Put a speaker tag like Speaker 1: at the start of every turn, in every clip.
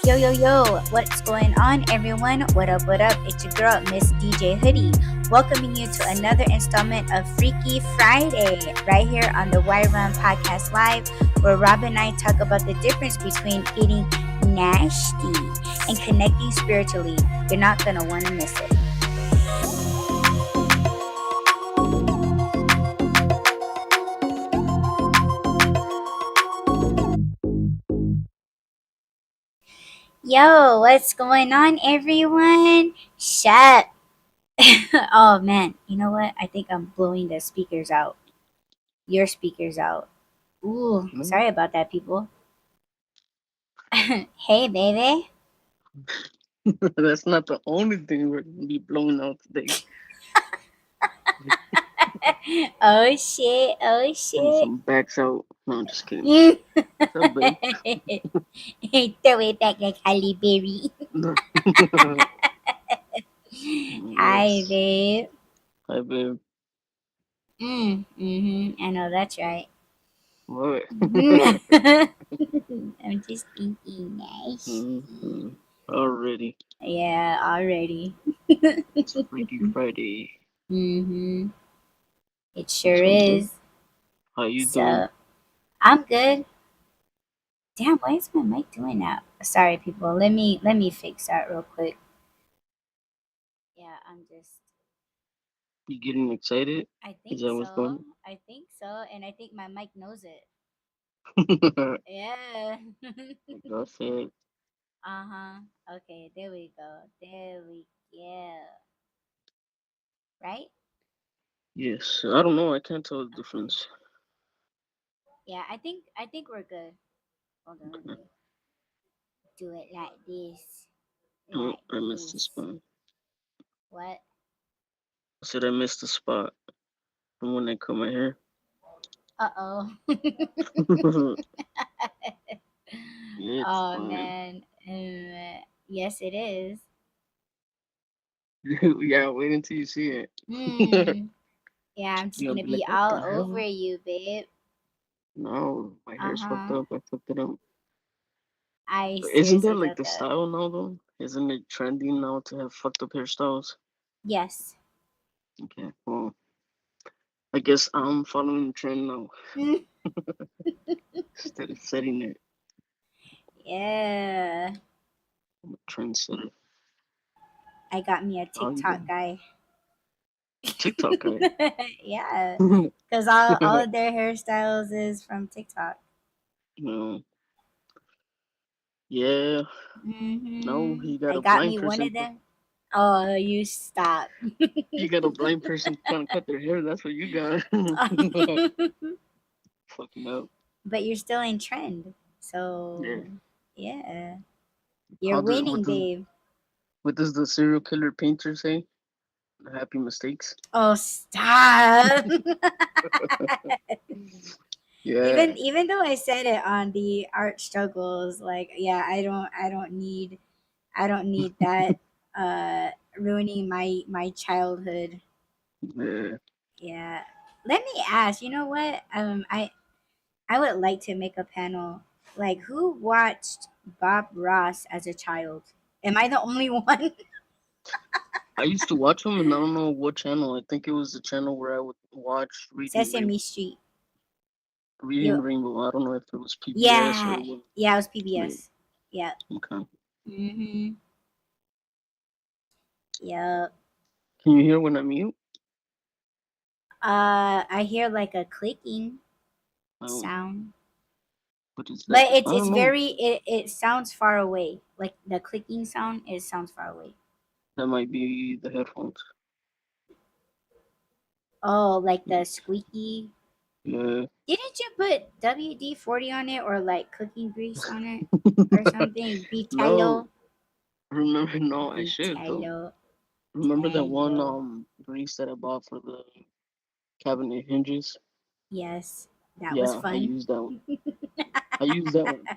Speaker 1: Yo, what's going on, everyone? What up, what up? It's your girl, Miss DJ Hoodie, welcoming you to another installment of Freaky Friday, right here on the Wire Run Podcast Live, where Rob and I talk about the difference between eating nasty and connecting spiritually. You're not gonna want to miss it. Yo, what's going on, everyone? Shut. Oh man, you know what? I think I'm blowing the speakers out. Your speakers out. Ooh,
Speaker 2: No,
Speaker 1: sorry about that, people. Hey, baby.
Speaker 2: that's not the only thing we're gonna be blowing out today.
Speaker 1: Oh shit, oh
Speaker 2: And
Speaker 1: shit.
Speaker 2: some backs out. No, I'm just kidding.
Speaker 1: Mm.
Speaker 2: What's up, babe?
Speaker 1: Throw it back like Halle Berry. Hi,
Speaker 2: Yes.
Speaker 1: babe.
Speaker 2: Hi, babe.
Speaker 1: I know that's right.
Speaker 2: What?
Speaker 1: I'm just thinking, nice.
Speaker 2: hmm Already.
Speaker 1: Yeah, already.
Speaker 2: It's Freaky Friday.
Speaker 1: Mm-hmm. It sure
Speaker 2: What's up, babe?
Speaker 1: is.
Speaker 2: How you doing?
Speaker 1: So, I'm good. Damn, why is my mic doing that? Sorry, people. Let me fix that real quick. Yeah, I'm just.
Speaker 2: You getting excited?
Speaker 1: I
Speaker 2: Is
Speaker 1: think
Speaker 2: that what's
Speaker 1: so.
Speaker 2: going
Speaker 1: I think so, and I think my mic knows it.
Speaker 2: on?
Speaker 1: Yeah.
Speaker 2: Go say
Speaker 1: Uh-huh. Okay, there we go. There we go. Right?
Speaker 2: yes. I don't know. I can't tell the
Speaker 1: Okay.
Speaker 2: difference.
Speaker 1: Yeah, I think we're good. Hold on, let me do it like this.
Speaker 2: Oh,
Speaker 1: Like
Speaker 2: I missed the
Speaker 1: this.
Speaker 2: spot.
Speaker 1: What?
Speaker 2: I said I missed the spot from when I cut my hair.
Speaker 1: Uh-oh.
Speaker 2: It's
Speaker 1: Oh
Speaker 2: fine.
Speaker 1: man. Yes, it is.
Speaker 2: Yeah, wait until you see it.
Speaker 1: Hmm. Yeah, I'm just
Speaker 2: You're gonna
Speaker 1: gonna
Speaker 2: be
Speaker 1: be
Speaker 2: like, what
Speaker 1: all
Speaker 2: the
Speaker 1: over
Speaker 2: hell?
Speaker 1: you, babe.
Speaker 2: No, my
Speaker 1: Uh
Speaker 2: hair's fucked
Speaker 1: huh.
Speaker 2: up. I fucked it up.
Speaker 1: I
Speaker 2: But isn't that
Speaker 1: seriously
Speaker 2: like
Speaker 1: felt
Speaker 2: the
Speaker 1: that.
Speaker 2: style now, though? Isn't it trendy now to have fucked up hairstyles?
Speaker 1: Yes.
Speaker 2: Okay, well, I guess I'm following the trend now
Speaker 1: Mm.
Speaker 2: instead of setting it.
Speaker 1: Yeah.
Speaker 2: I'm a trendsetter.
Speaker 1: I got me a
Speaker 2: How you
Speaker 1: TikTok
Speaker 2: doing?
Speaker 1: guy.
Speaker 2: TikTok guy.
Speaker 1: Yeah. Because all of their hairstyles is from TikTok.
Speaker 2: No, yeah, no,
Speaker 1: Mm-hmm.
Speaker 2: you got
Speaker 1: I
Speaker 2: a
Speaker 1: got
Speaker 2: blind
Speaker 1: me one
Speaker 2: person.
Speaker 1: of them. Oh, you stop.
Speaker 2: You got a blind person trying to cut their hair. That's what you got. Fucking up.
Speaker 1: But you're still in trend.
Speaker 2: Yeah.
Speaker 1: So, yeah. You're
Speaker 2: How does
Speaker 1: winning, babe.
Speaker 2: what does the serial killer painter say? Happy mistakes.
Speaker 1: Oh, stop.
Speaker 2: Yeah.
Speaker 1: Even though I said it on the art struggles, like, yeah, I don't need that ruining my childhood.
Speaker 2: Yeah.
Speaker 1: Yeah. Let me ask, you know what? I would like to make a panel. Like, who watched Bob Ross as a child? Am I the only one?
Speaker 2: I used to watch them, and I don't know what channel. I think it was the channel where I would watch
Speaker 1: Sesame Street.
Speaker 2: Reading
Speaker 1: You
Speaker 2: Rainbow. I don't know if it was PBS or
Speaker 1: Yeah.
Speaker 2: what.
Speaker 1: Yeah, it was
Speaker 2: Wait,
Speaker 1: PBS. Yeah.
Speaker 2: okay.
Speaker 1: Mhm. Yep.
Speaker 2: Can you hear when I mute?
Speaker 1: I hear like a clicking
Speaker 2: Oh,
Speaker 1: sound.
Speaker 2: what is that?
Speaker 1: But it's
Speaker 2: I
Speaker 1: it's
Speaker 2: don't know.
Speaker 1: very it sounds far away. Like the clicking sound, it sounds far away.
Speaker 2: That might be the headphones.
Speaker 1: Oh, like the squeaky.
Speaker 2: Yeah.
Speaker 1: Didn't you put WD-40 on it or like cooking grease on it or something?
Speaker 2: No,
Speaker 1: Vitalo.
Speaker 2: remember? No, I should though.
Speaker 1: Vitalo.
Speaker 2: Remember that one
Speaker 1: Talo.
Speaker 2: grease that I bought for the cabinet hinges?
Speaker 1: Yes, that was
Speaker 2: Yeah, I
Speaker 1: fun.
Speaker 2: used that one. I used that one.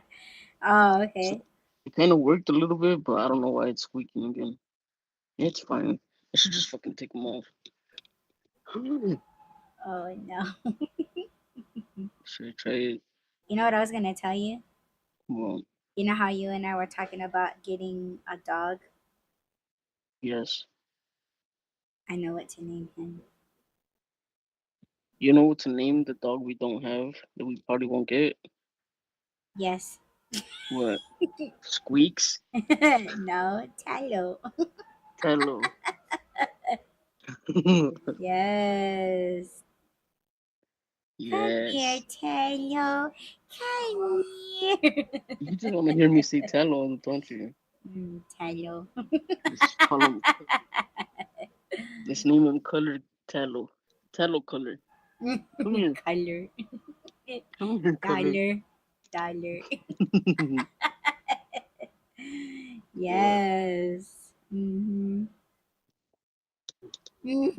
Speaker 1: Oh,
Speaker 2: So
Speaker 1: okay.
Speaker 2: it kind of worked a little bit, but I don't know why it's squeaking again. It's fine. I should just fucking take them off.
Speaker 1: Oh no.
Speaker 2: Should I try it?
Speaker 1: You know what I was gonna tell you?
Speaker 2: Well,
Speaker 1: You know how you and I were talking about getting a dog?
Speaker 2: Yes.
Speaker 1: I know what to name him.
Speaker 2: You know what to name the dog we don't have that we probably won't get?
Speaker 1: Yes.
Speaker 2: What? Squeaks?
Speaker 1: No, Tylo.
Speaker 2: Tello.
Speaker 1: Yes. Come here,
Speaker 2: Yes.
Speaker 1: Tylo. Come here.
Speaker 2: You just want to hear me say Tello, don't you?
Speaker 1: Tylo.
Speaker 2: Just call him. Let's name him Color Tello. Tello Color. Come here.
Speaker 1: Color.
Speaker 2: Come here, Color.
Speaker 1: Dollar. Dollar.
Speaker 2: What?
Speaker 1: Yes. Mm-hmm.
Speaker 2: Yeah.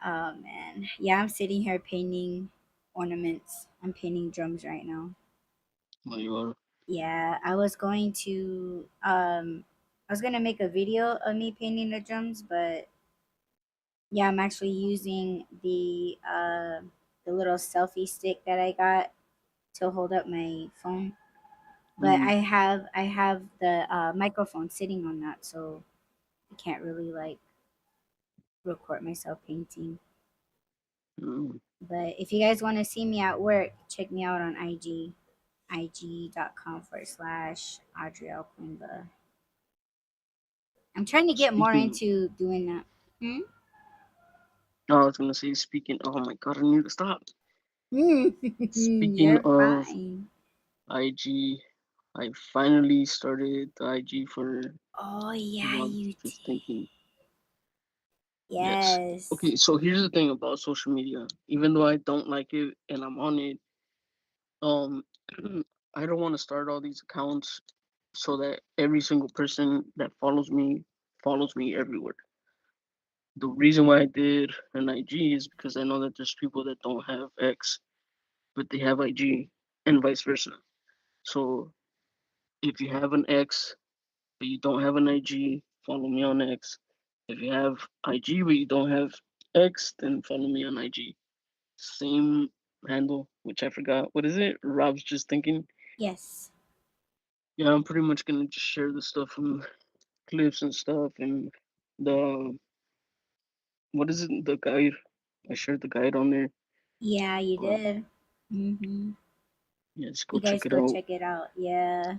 Speaker 1: Oh man. Yeah, I'm sitting here painting ornaments. I'm painting drums right now.
Speaker 2: There you are.
Speaker 1: Yeah, I was gonna make a video of me painting the drums, but yeah, I'm actually using the little selfie stick that I got to hold up my phone. But
Speaker 2: Mm,
Speaker 1: I have the microphone sitting on that, so I can't really like record myself painting.
Speaker 2: mm.
Speaker 1: But if you guys want to see me at work, check me out on IG, ig.com// AudreyalKoinva. I'm trying to get more
Speaker 2: Speaking,
Speaker 1: into doing that. Hmm?
Speaker 2: I was gonna say, speaking. Oh my god, I need to stop. Speaking
Speaker 1: You're
Speaker 2: of
Speaker 1: fine.
Speaker 2: IG, I finally started the IG for
Speaker 1: Oh yeah,
Speaker 2: Rob's
Speaker 1: you
Speaker 2: Just
Speaker 1: did.
Speaker 2: Thinking. Yes.
Speaker 1: Yes.
Speaker 2: Okay, so here's the thing about social media. Even though I don't like it and I'm on it, um, I don't want to start all these accounts so that every single person that follows me everywhere. The reason why I did an IG is because I know that there's people that don't have X, but they have IG, and vice versa. So if you have an X but you don't have an IG, follow me on X. If you have IG but you don't have X, then follow me on IG. Same handle, which I forgot. What is it? Rob's Just Thinking.
Speaker 1: Yes.
Speaker 2: Yeah, I'm pretty much gonna just share the stuff from clips and stuff and the what is it? The guide. I shared the guide on there.
Speaker 1: Yeah, you
Speaker 2: But
Speaker 1: did. Mm-hmm.
Speaker 2: yeah, just go
Speaker 1: You
Speaker 2: check
Speaker 1: guys
Speaker 2: it
Speaker 1: go
Speaker 2: out.
Speaker 1: check it out. Yeah.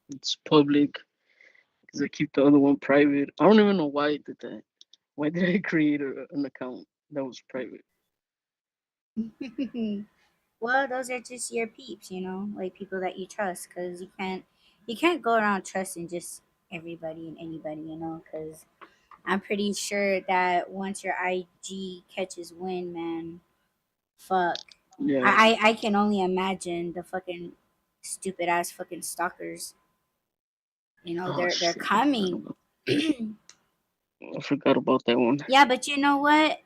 Speaker 2: It's public because I keep the other one private. I don't even know why I did that. Why did I create an account that was private?
Speaker 1: Well, those are just your peeps, like people that you trust, because you can't go around trusting just everybody and anybody, because I'm pretty sure that once your IG catches wind, man, fuck.
Speaker 2: Yeah,
Speaker 1: I can only imagine the fucking stupid ass fucking stalkers.
Speaker 2: oh
Speaker 1: They're
Speaker 2: shit.
Speaker 1: coming.
Speaker 2: I forgot about that one.
Speaker 1: Yeah, but you know what?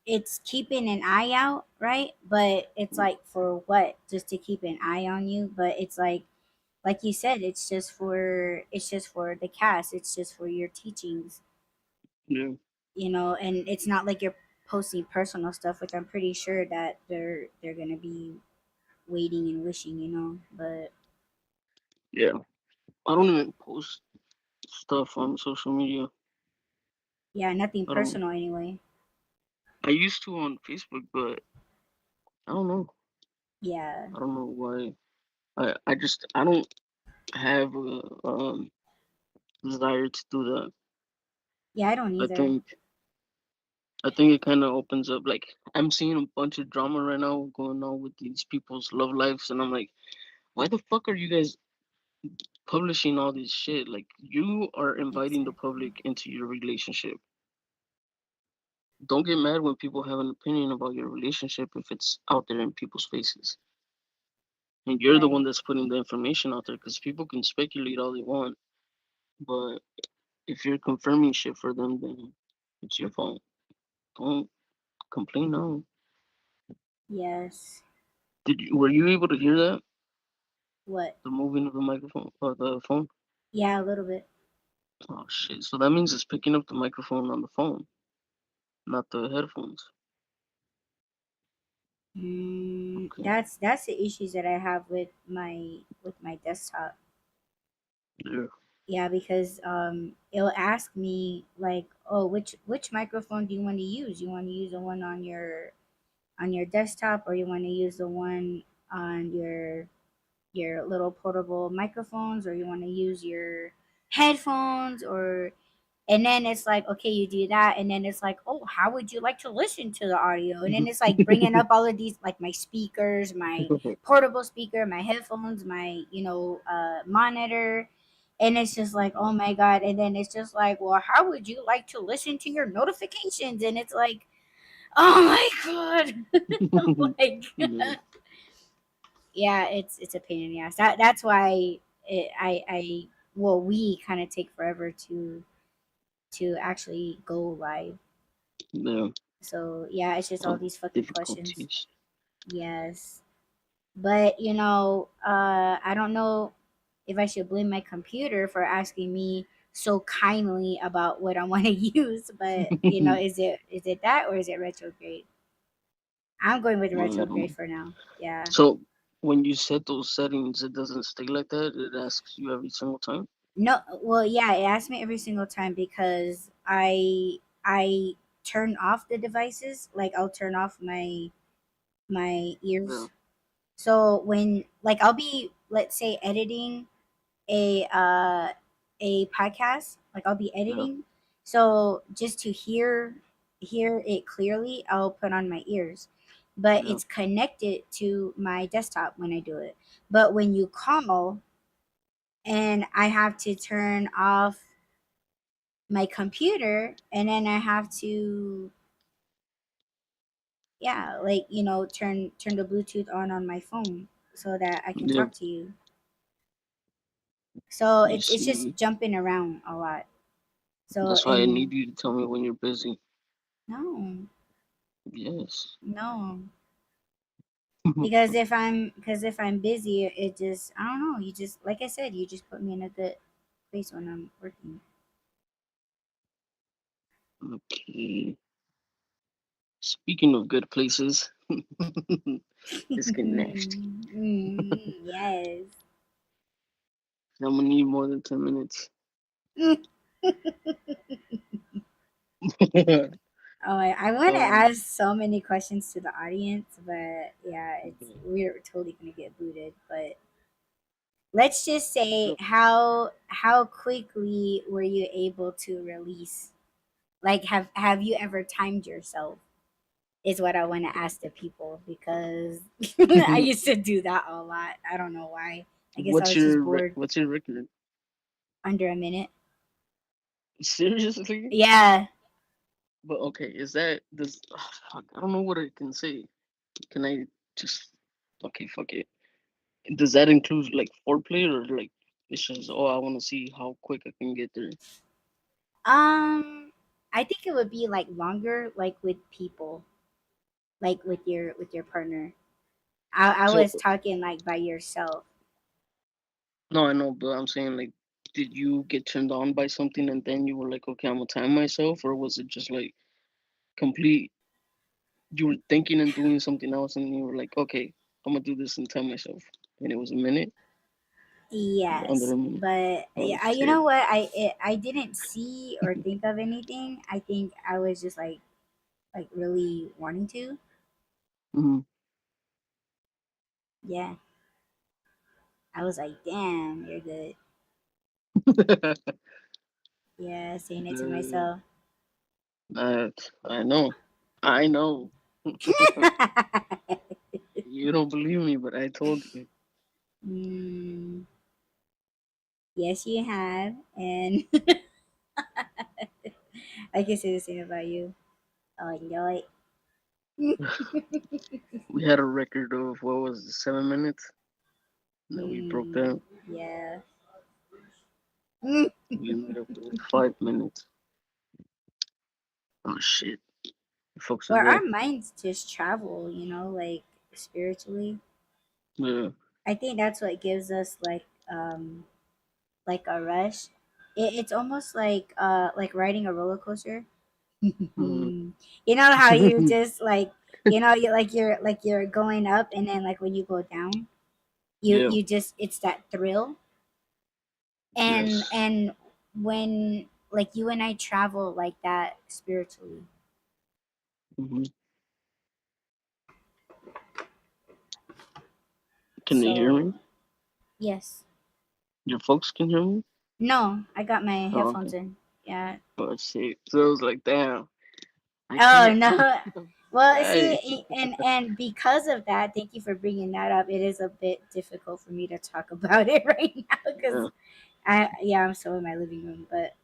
Speaker 1: It's keeping an eye out, right? But it's like for what? Just to keep an eye on you. But it's like you said, it's just for the cast. It's just for your teachings,
Speaker 2: Yeah,
Speaker 1: and it's not like you're posting personal stuff, which I'm pretty sure that they're gonna be waiting and wishing. But
Speaker 2: yeah. I don't even post stuff on social media.
Speaker 1: yeah, nothing
Speaker 2: I don't.
Speaker 1: personal anyway.
Speaker 2: I used to on Facebook, but I don't know.
Speaker 1: Yeah.
Speaker 2: I don't know why. I just I don't have a desire to do that.
Speaker 1: Yeah, I don't
Speaker 2: I
Speaker 1: either.
Speaker 2: think I think it kind of opens up. Like I'm seeing a bunch of drama right now going on with these people's love lives, and I'm like, why the fuck are you guys publishing all this shit? Like you are inviting the
Speaker 1: Exactly.
Speaker 2: public into your relationship. Don't get mad when people have an opinion about your relationship if it's out there in people's faces. And you're the one
Speaker 1: Right.
Speaker 2: that's putting the information out there because people can speculate all they want. But if you're confirming shit for them, then it's your fault. Don't complain now.
Speaker 1: Yes.
Speaker 2: Were you able to hear that?
Speaker 1: What?
Speaker 2: The moving of the microphone or the phone?
Speaker 1: Yeah, a little bit.
Speaker 2: Oh shit. So that means it's picking up the microphone on the phone, not the headphones. Okay.
Speaker 1: That's the issues that I have with my desktop.
Speaker 2: Yeah.
Speaker 1: Yeah, because it'll ask me like, oh, which microphone do you want to use? You want to use the one on your desktop, or you want to use the one on your little portable microphones, or you want to use your headphones, or and then it's like, okay, you do that, and then it's like, oh, how would you like to listen to the audio? And then it's like bringing up all of these, like my speakers, my portable speaker, my headphones, my monitor, and it's just like, oh my god. And then it's just like, well, how would you like to listen to your notifications? And it's like, oh my god. Like,
Speaker 2: Yeah.
Speaker 1: yeah, it's a pain in the ass. That's why I well, we kind of take forever to actually go live.
Speaker 2: Yeah.
Speaker 1: So yeah, it's just all
Speaker 2: Of
Speaker 1: these fucking questions.
Speaker 2: difficulties.
Speaker 1: Yes, but I don't know if I should blame my computer for asking me so kindly about what I want to use. But is it that, or is it retrograde? I'm going with retrograde
Speaker 2: Um,
Speaker 1: for now. Yeah.
Speaker 2: so when you set those settings, it doesn't stay like that. It asks you every single time.
Speaker 1: No, well, yeah, it asks me every single time because I turn off the devices. Like I'll turn off my
Speaker 2: Yeah.
Speaker 1: ears. So when like I'll be, let's say, editing a uh a podcast, like I'll be
Speaker 2: Yeah.
Speaker 1: editing. So just to hear it clearly, I'll put on my ears. But
Speaker 2: Yeah.
Speaker 1: it's connected to my desktop when I do it. But when you call and I have to turn off my computer, and then I have to, yeah, like turn the Bluetooth on my phone so that I can
Speaker 2: Yeah.
Speaker 1: talk to you. So
Speaker 2: You
Speaker 1: it's
Speaker 2: see,
Speaker 1: just jumping around a lot. So
Speaker 2: that's why I need
Speaker 1: and
Speaker 2: you to tell me when you're busy.
Speaker 1: no,
Speaker 2: Yes.
Speaker 1: no, because if I'm busy, it just, I don't know. You just, like I said, you just put me in a good place when I'm working.
Speaker 2: Okay. Speaking of good places, let's get nasty.
Speaker 1: Yes.
Speaker 2: I'm gonna need more than 10 minutes.
Speaker 1: Oh, I want to
Speaker 2: um.
Speaker 1: ask so many questions to the audience, but yeah, we're totally gonna get booted. But let's just say,
Speaker 2: So,
Speaker 1: how quickly were you able to release? Like, have you ever timed yourself? Is what I want to ask the people, because I used to do that a lot. I don't know why. I guess I was just bored.
Speaker 2: what's your record?
Speaker 1: Under a minute.
Speaker 2: Seriously?
Speaker 1: Yeah.
Speaker 2: But okay, is that does fuck, I don't know what I can say. Can I just okay, fuck it. Does that include like foreplay or like it's just oh I want to see how quick I can get there?
Speaker 1: Um, I think it would be like longer, like with people, like with your partner. I
Speaker 2: So
Speaker 1: was talking like by yourself.
Speaker 2: no, I know, but I'm saying like, did you get turned on by something and then you were like, okay, I'm gonna time myself, or was it just like complete? You were thinking and doing something else, and you were like, okay, I'm gonna do this and time myself, and it was a minute, under
Speaker 1: Yes,
Speaker 2: a minute.
Speaker 1: but
Speaker 2: Oh
Speaker 1: yeah, you
Speaker 2: shit.
Speaker 1: know what? I didn't see or think of anything. I think I was just like really wanting to.
Speaker 2: Hmm.
Speaker 1: Yeah, I was like, damn, you're good. Yeah, saying it to
Speaker 2: Uh,
Speaker 1: myself.
Speaker 2: I know, I know. You don't believe me, but I told you.
Speaker 1: mm, yes, you have, and I can say the same about you. Oh, no.
Speaker 2: We had a record of what was it, 7 minutes. Then we broke
Speaker 1: Mm,
Speaker 2: that.
Speaker 1: yeah.
Speaker 2: We ended up with 5 minutes. Oh shit! Folks are
Speaker 1: Well, our
Speaker 2: there.
Speaker 1: minds just travel, like spiritually.
Speaker 2: Yeah.
Speaker 1: I think that's what gives us like a rush. It's almost like riding a roller coaster.
Speaker 2: Mhm.
Speaker 1: You know how you just like you're going up, and then like when you go down,
Speaker 2: Yeah.
Speaker 1: you just it's that thrill. and
Speaker 2: Yes.
Speaker 1: and when like you and I travel like that spiritually.
Speaker 2: Hmm. Can they hear
Speaker 1: So
Speaker 2: me?
Speaker 1: yes.
Speaker 2: Your folks can hear me?
Speaker 1: No, I got my
Speaker 2: Oh, okay.
Speaker 1: headphones in. Yeah.
Speaker 2: Oh shit. So I was like, damn, I
Speaker 1: Oh
Speaker 2: can't.
Speaker 1: no. Well,
Speaker 2: Hey.
Speaker 1: see, and because of that, thank you for bringing that up. It is a bit difficult for me to talk about it right now
Speaker 2: Yeah.
Speaker 1: because I'm still in my living room, but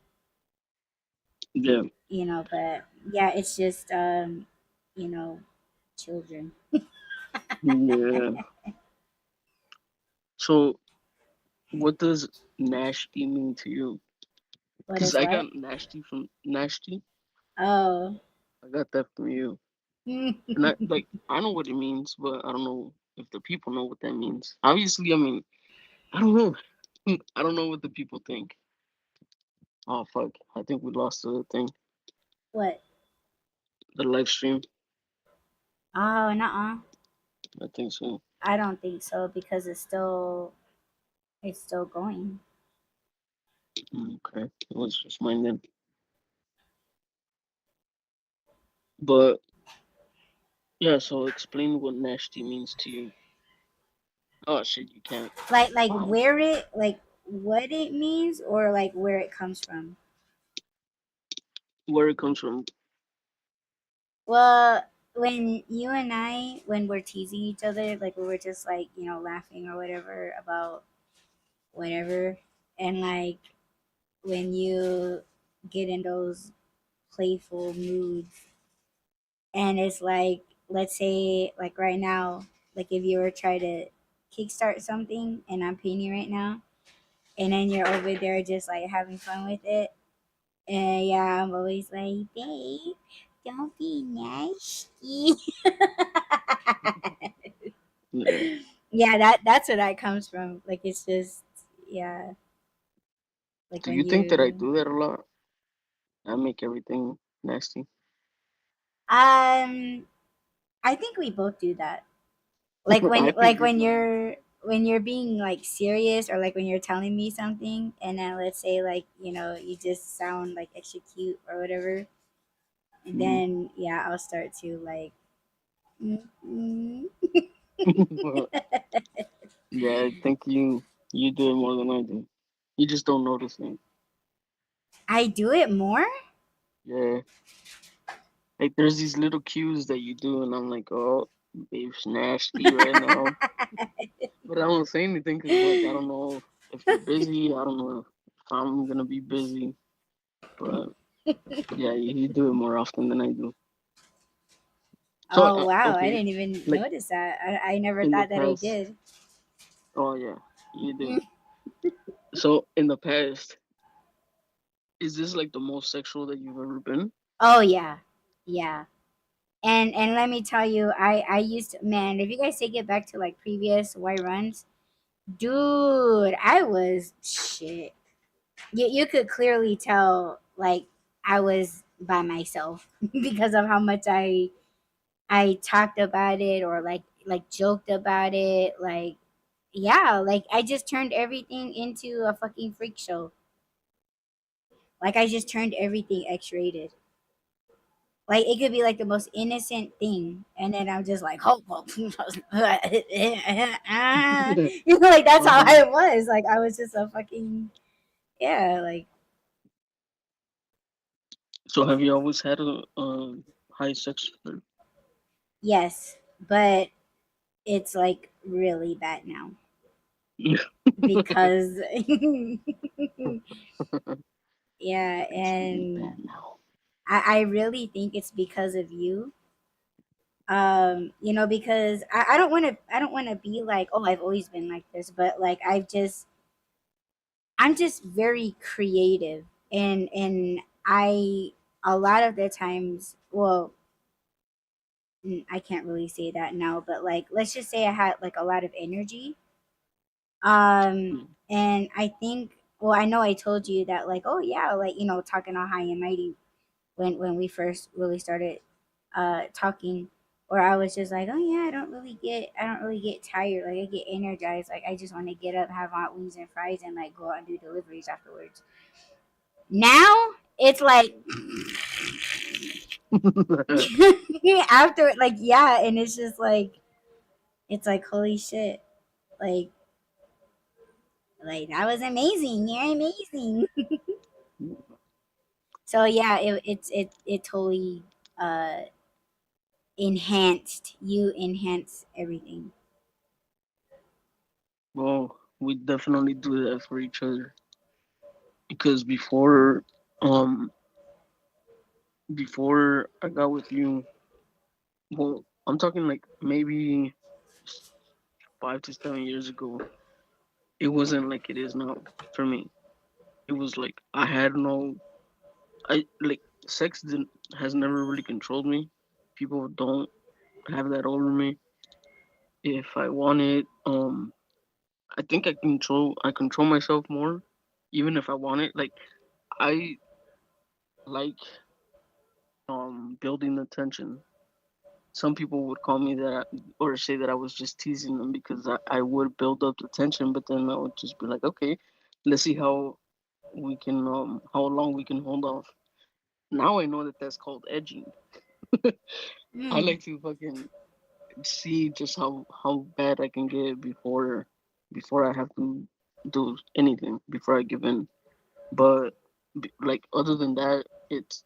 Speaker 2: Yeah.
Speaker 1: but yeah, it's just you know, children.
Speaker 2: Yeah. So what does Nashty mean to you?
Speaker 1: What
Speaker 2: Because
Speaker 1: is
Speaker 2: I got
Speaker 1: what?
Speaker 2: Nashty from Nashty.
Speaker 1: Oh.
Speaker 2: I got that from you. And I like I know what it means, but I don't know if the people know what that means. Obviously, I mean, I don't know. I don't know what the people think. Oh fuck! I think we lost the thing,
Speaker 1: What?
Speaker 2: the live stream.
Speaker 1: Oh, nuh-uh.
Speaker 2: I think so.
Speaker 1: I don't think so because it's still going.
Speaker 2: Okay, let's just mind then. But yeah, so explain what nasty means to you. Oh shit, you can't.
Speaker 1: Like
Speaker 2: Wow,
Speaker 1: where it like what it means, or like where it comes from.
Speaker 2: where it comes from?
Speaker 1: Well, when you and I, when we're teasing each other, like we were just like, laughing or whatever about whatever, and like when you get in those playful moods, and it's like, let's say, like right now, like if you were trying to kickstart something and I'm painting right now, and then you're over there just like having fun with it. And yeah, I'm always like, babe, don't be nasty.
Speaker 2: Yeah.
Speaker 1: Yeah, that's where that comes from. Like it's just, yeah, like
Speaker 2: Do
Speaker 1: when
Speaker 2: you think that I
Speaker 1: you
Speaker 2: do that a lot? I make everything nasty.
Speaker 1: um I think we both do that. Like when
Speaker 2: I think you do.
Speaker 1: when you're being like serious, or like when you're telling me something, and then let's say like, you just sound like extra cute or whatever, and
Speaker 2: Mhm.
Speaker 1: then yeah, I'll start to like
Speaker 2: Yeah, I think you do it more than I do. You just don't notice it.
Speaker 1: I do it more.
Speaker 2: Yeah, like there's these little cues that you do, and I'm like, oh, babe's nasty right now. But I don't say anything because like I don't know if you're busy. I don't know if I'm gonna be busy. But yeah, you do it more often than I do. So
Speaker 1: Oh wow, I
Speaker 2: okay,
Speaker 1: didn't even
Speaker 2: like
Speaker 1: notice that. I never
Speaker 2: in the
Speaker 1: thought that I
Speaker 2: past.
Speaker 1: did.
Speaker 2: Oh yeah, you do. So in the past, is this like the most sexual that you've ever been?
Speaker 1: Oh yeah, yeah. And let me tell you, I used to, man. If you guys take it back to like previous white runs, dude, I was shit. You could clearly tell like I was by myself because of how much I talked about it, or like joked about it, like yeah, like I just turned everything into a fucking freak show. Like I just turned everything X-rated. Like it could be like the most innocent thing, and then I'm just like, oh, well, like that's how
Speaker 2: Uh-huh.
Speaker 1: I was. Like I was just a fucking yeah. Like
Speaker 2: So have you always had a high sex drive?
Speaker 1: yes, but it's like really bad now because yeah,
Speaker 2: It's really
Speaker 1: and
Speaker 2: bad now.
Speaker 1: I really think it's because of you. Because I don't want to be like, oh, I've always been like this, but like I'm just very creative, and I a lot of the times, well, I can't really say that now, but like let's just say I had like a lot of energy.
Speaker 2: Mm.
Speaker 1: And I think, well, I know I told you that, like, oh yeah, like, talking all high and mighty when we first really started talking. or I was just like, oh yeah, I don't really get tired. Like I get energized. Like I just want to get up, have hot wings and fries, and like go out and do deliveries afterwards. Now it's like after like yeah, and it's just like it's like holy shit, like that was amazing. You're amazing. So yeah, it totally uh enhance everything.
Speaker 2: Well, we definitely do that for each other because um before I got with you, well, I'm talking like maybe 5 to 7 years ago. It wasn't like it is now for me. It was like I had no, I like sex didn't has never really controlled me. People don't have that over me. If I want it, I think I control myself more, even if I want it. Like I like building the tension. Some people would call me that or say that I was just teasing them because I would build up the tension, but then I would just be like, okay, let's see how long we can hold off. Now I know that that's called edging. I
Speaker 1: Mm.
Speaker 2: like to fucking see just how bad I can get before I have to do anything before I give in. But like other than that, it's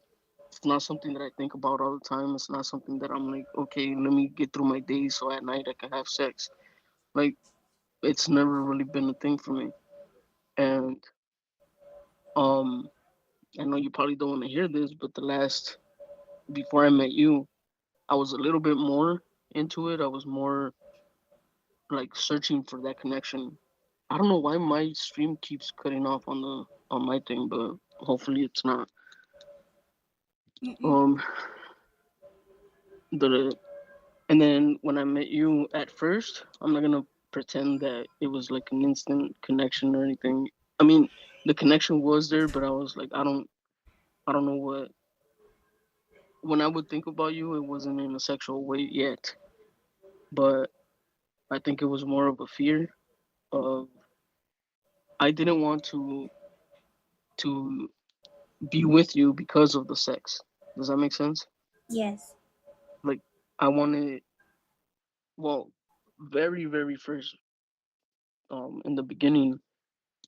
Speaker 2: not something that I think about all the time. It's not something that I'm like, okay, let me get through my day so at night I can have sex. Like it's never really been a thing for me. And um, I know you probably don't want to hear this, but the last before I met you, I was a little bit more into it. I was more like searching for that connection. I don't know why my stream keeps cutting off on my thing, but hopefully it's not.
Speaker 1: Mm-mm.
Speaker 2: Um, the And then when I met you at first, I'm not gonna pretend that it was like an instant connection or anything. I mean, the connection was there, but I don't know what. When I would think about you, it wasn't in a sexual way yet, but I think it was more of a fear of I didn't want to be with you because of the sex. Does that make sense?
Speaker 1: Yes.
Speaker 2: Like I wanted, well, very first, in the beginning,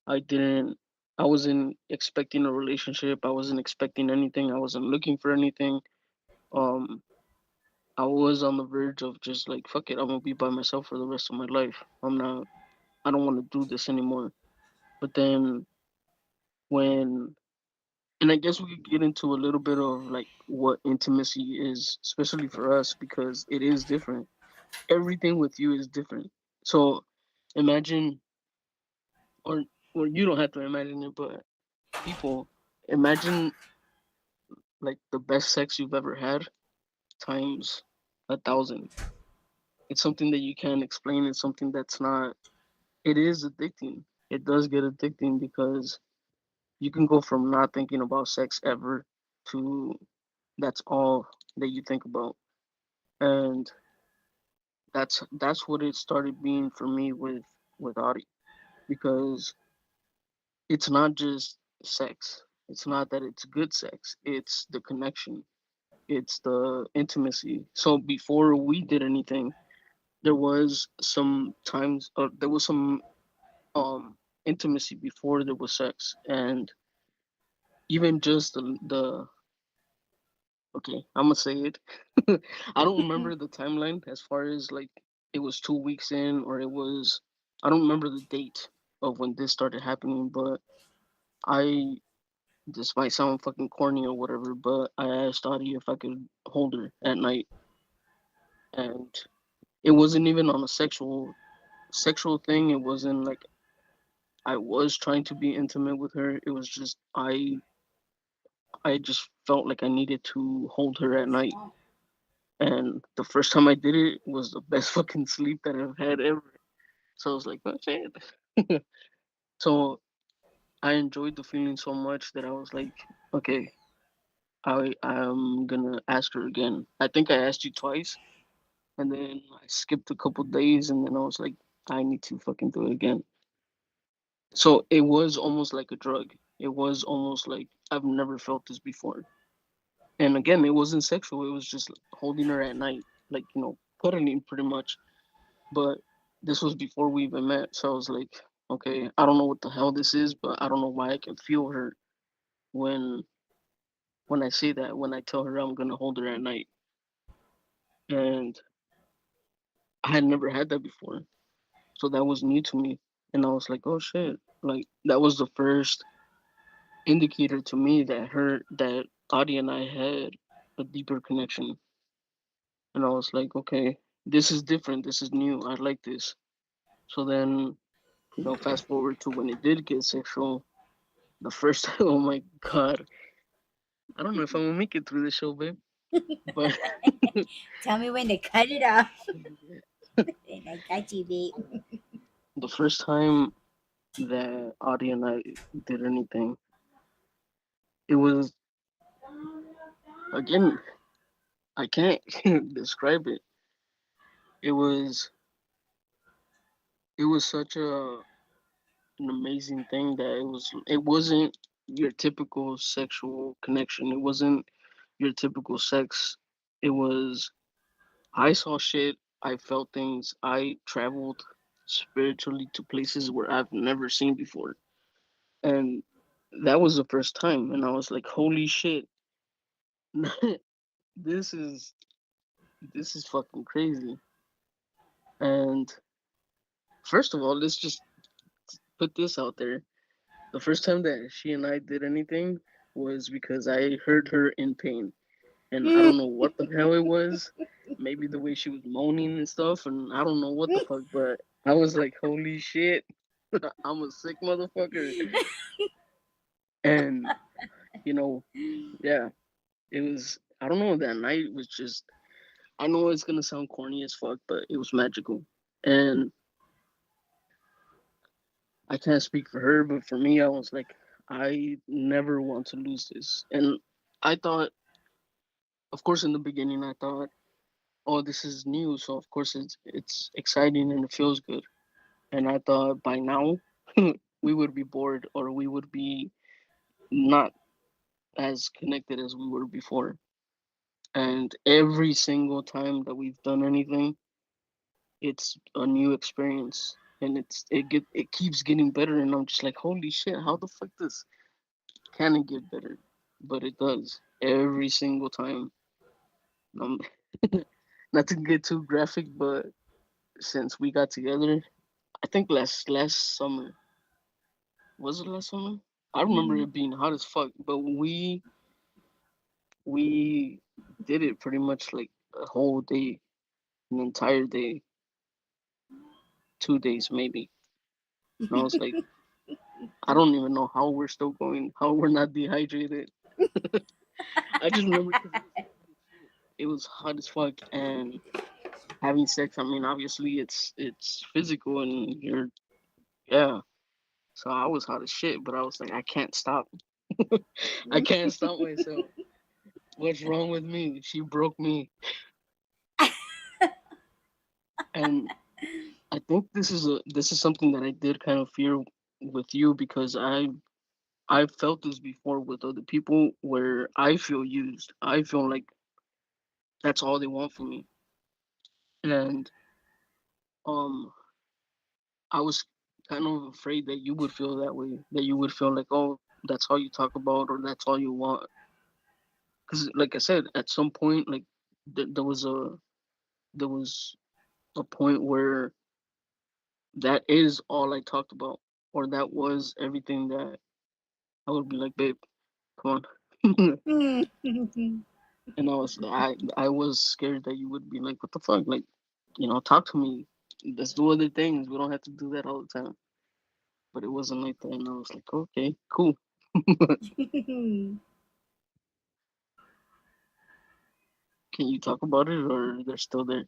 Speaker 2: I didn't I wasn't expecting a relationship. I wasn't expecting anything. I wasn't looking for anything. Um I was on the verge of just like fuck it, I'm gonna be by myself for the rest of my life. I don't want to do this anymore. But then when and I guess we could get into a little bit of like what intimacy is, especially for us because it is different. Everything with you is different. So imagine or or you don't have to imagine it, but people imagine like the best sex you've ever had times 1,000. It's something that you can't explain. It's something that's not. It is addicting. It does get addicting because you can go from not thinking about sex ever to that's all that you think about, and that's what it started being for me with Audie because it's not just sex. It's not that it's good sex. It's the connection. It's the intimacy. So before we did anything, there was some times there was some intimacy before there was sex, and even just the okay, I'm gonna say it. I don't remember the timeline as far as like it was 2 weeks in or it was. I don't remember the date of when this started happening, but I this might sound fucking corny or whatever, but I asked Audie if I could hold her at night, and it wasn't even on a sexual thing. It wasn't like I was trying to be intimate with her. It was just I just felt like I needed to hold her at night. And the first time I did it was the best fucking sleep that I've had ever. So I was like, oh shit. So I enjoyed the feeling so much that I was like, okay, I'm gonna ask her again. I think I asked you twice, And then I skipped a couple days, and then I was like, I need to fucking do it again. So it was almost like a drug. It was almost like I've never felt this before. And again, it wasn't sexual. It was just holding her at night, like cuddling pretty much. But this was before we even met, so I was like, okay, I don't know what the hell this is, but I don't know why I can feel her when when I say that, when I tell her I'm gonna hold her at night. And I had never had that before. So that was new to me. And I was like, oh shit. Like that was the first indicator to me that Audie and I had a deeper connection. And I was like, okay, this is different. This is new. I like this. So then, fast forward to when it did get sexual, the first oh my god. I don't know if I'm gonna make it through the show, babe. But
Speaker 1: Tell me when to cut it off. And I got you, babe.
Speaker 2: the first time that Audie and I did anything, it was again, I can't describe it. It was it was such an amazing thing that it wasn't your typical sexual connection. It wasn't your typical sex. It was I saw shit, I felt things, I traveled spiritually to places where I've never seen before. And that was the first time and I was like, holy shit. this is this is fucking crazy. And first of all, let's just put this out there. The first time that she and I did anything was because I heard her in pain. And I don't know what the hell it was. Maybe the way she was moaning and stuff, and I don't know what the fuck, but I was like, holy shit, I'm a sick motherfucker. And, you know, yeah, it was, I don't know, that night was just, I know it's gonna sound corny as fuck, but it was magical. And I can't speak for her, but for me, I was like, I never want to lose this. And I thought, of course, in the beginning, I thought, oh, this is new, so of course it's exciting and it feels good. And I thought by now we would be bored or we would be not as connected as we were before. And every single time that we've done anything, it's a new experience and it keeps getting better and I'm just like, holy shit, how the fuck this can it get better? But it does every single time. Um, not to get too graphic, but since we got together, I think last summer. Was it last summer? I remember it being hot as fuck, but we did it pretty much like a whole day, an entire day, 2 days maybe. And I was like, I don't even know how we're still going, how we're not dehydrated. I just remember because it was hot as fuck, and having sex. I mean, obviously it's physical, and you're yeah. So I was hot as shit, but I was like, I can't stop. I can't stop myself. What's wrong with me? She broke me. And I think this is something that I did kind of fear with you because I've felt this before with other people where I feel used. I feel like that's all they want from me. And um I was kind of afraid that you would feel that way, that you would feel like, oh, that's all you talk about or that's all you want. Cuz like I said, at some point like there was a point where that is all I talked about or that was everything that I would be like, babe, come on. And I was scared that you would be like, what the fuck? Like, talk to me. Let's do other things. We don't have to do that all the time. But it wasn't like that. And I was like, okay, cool. Can you talk about it or they're still there?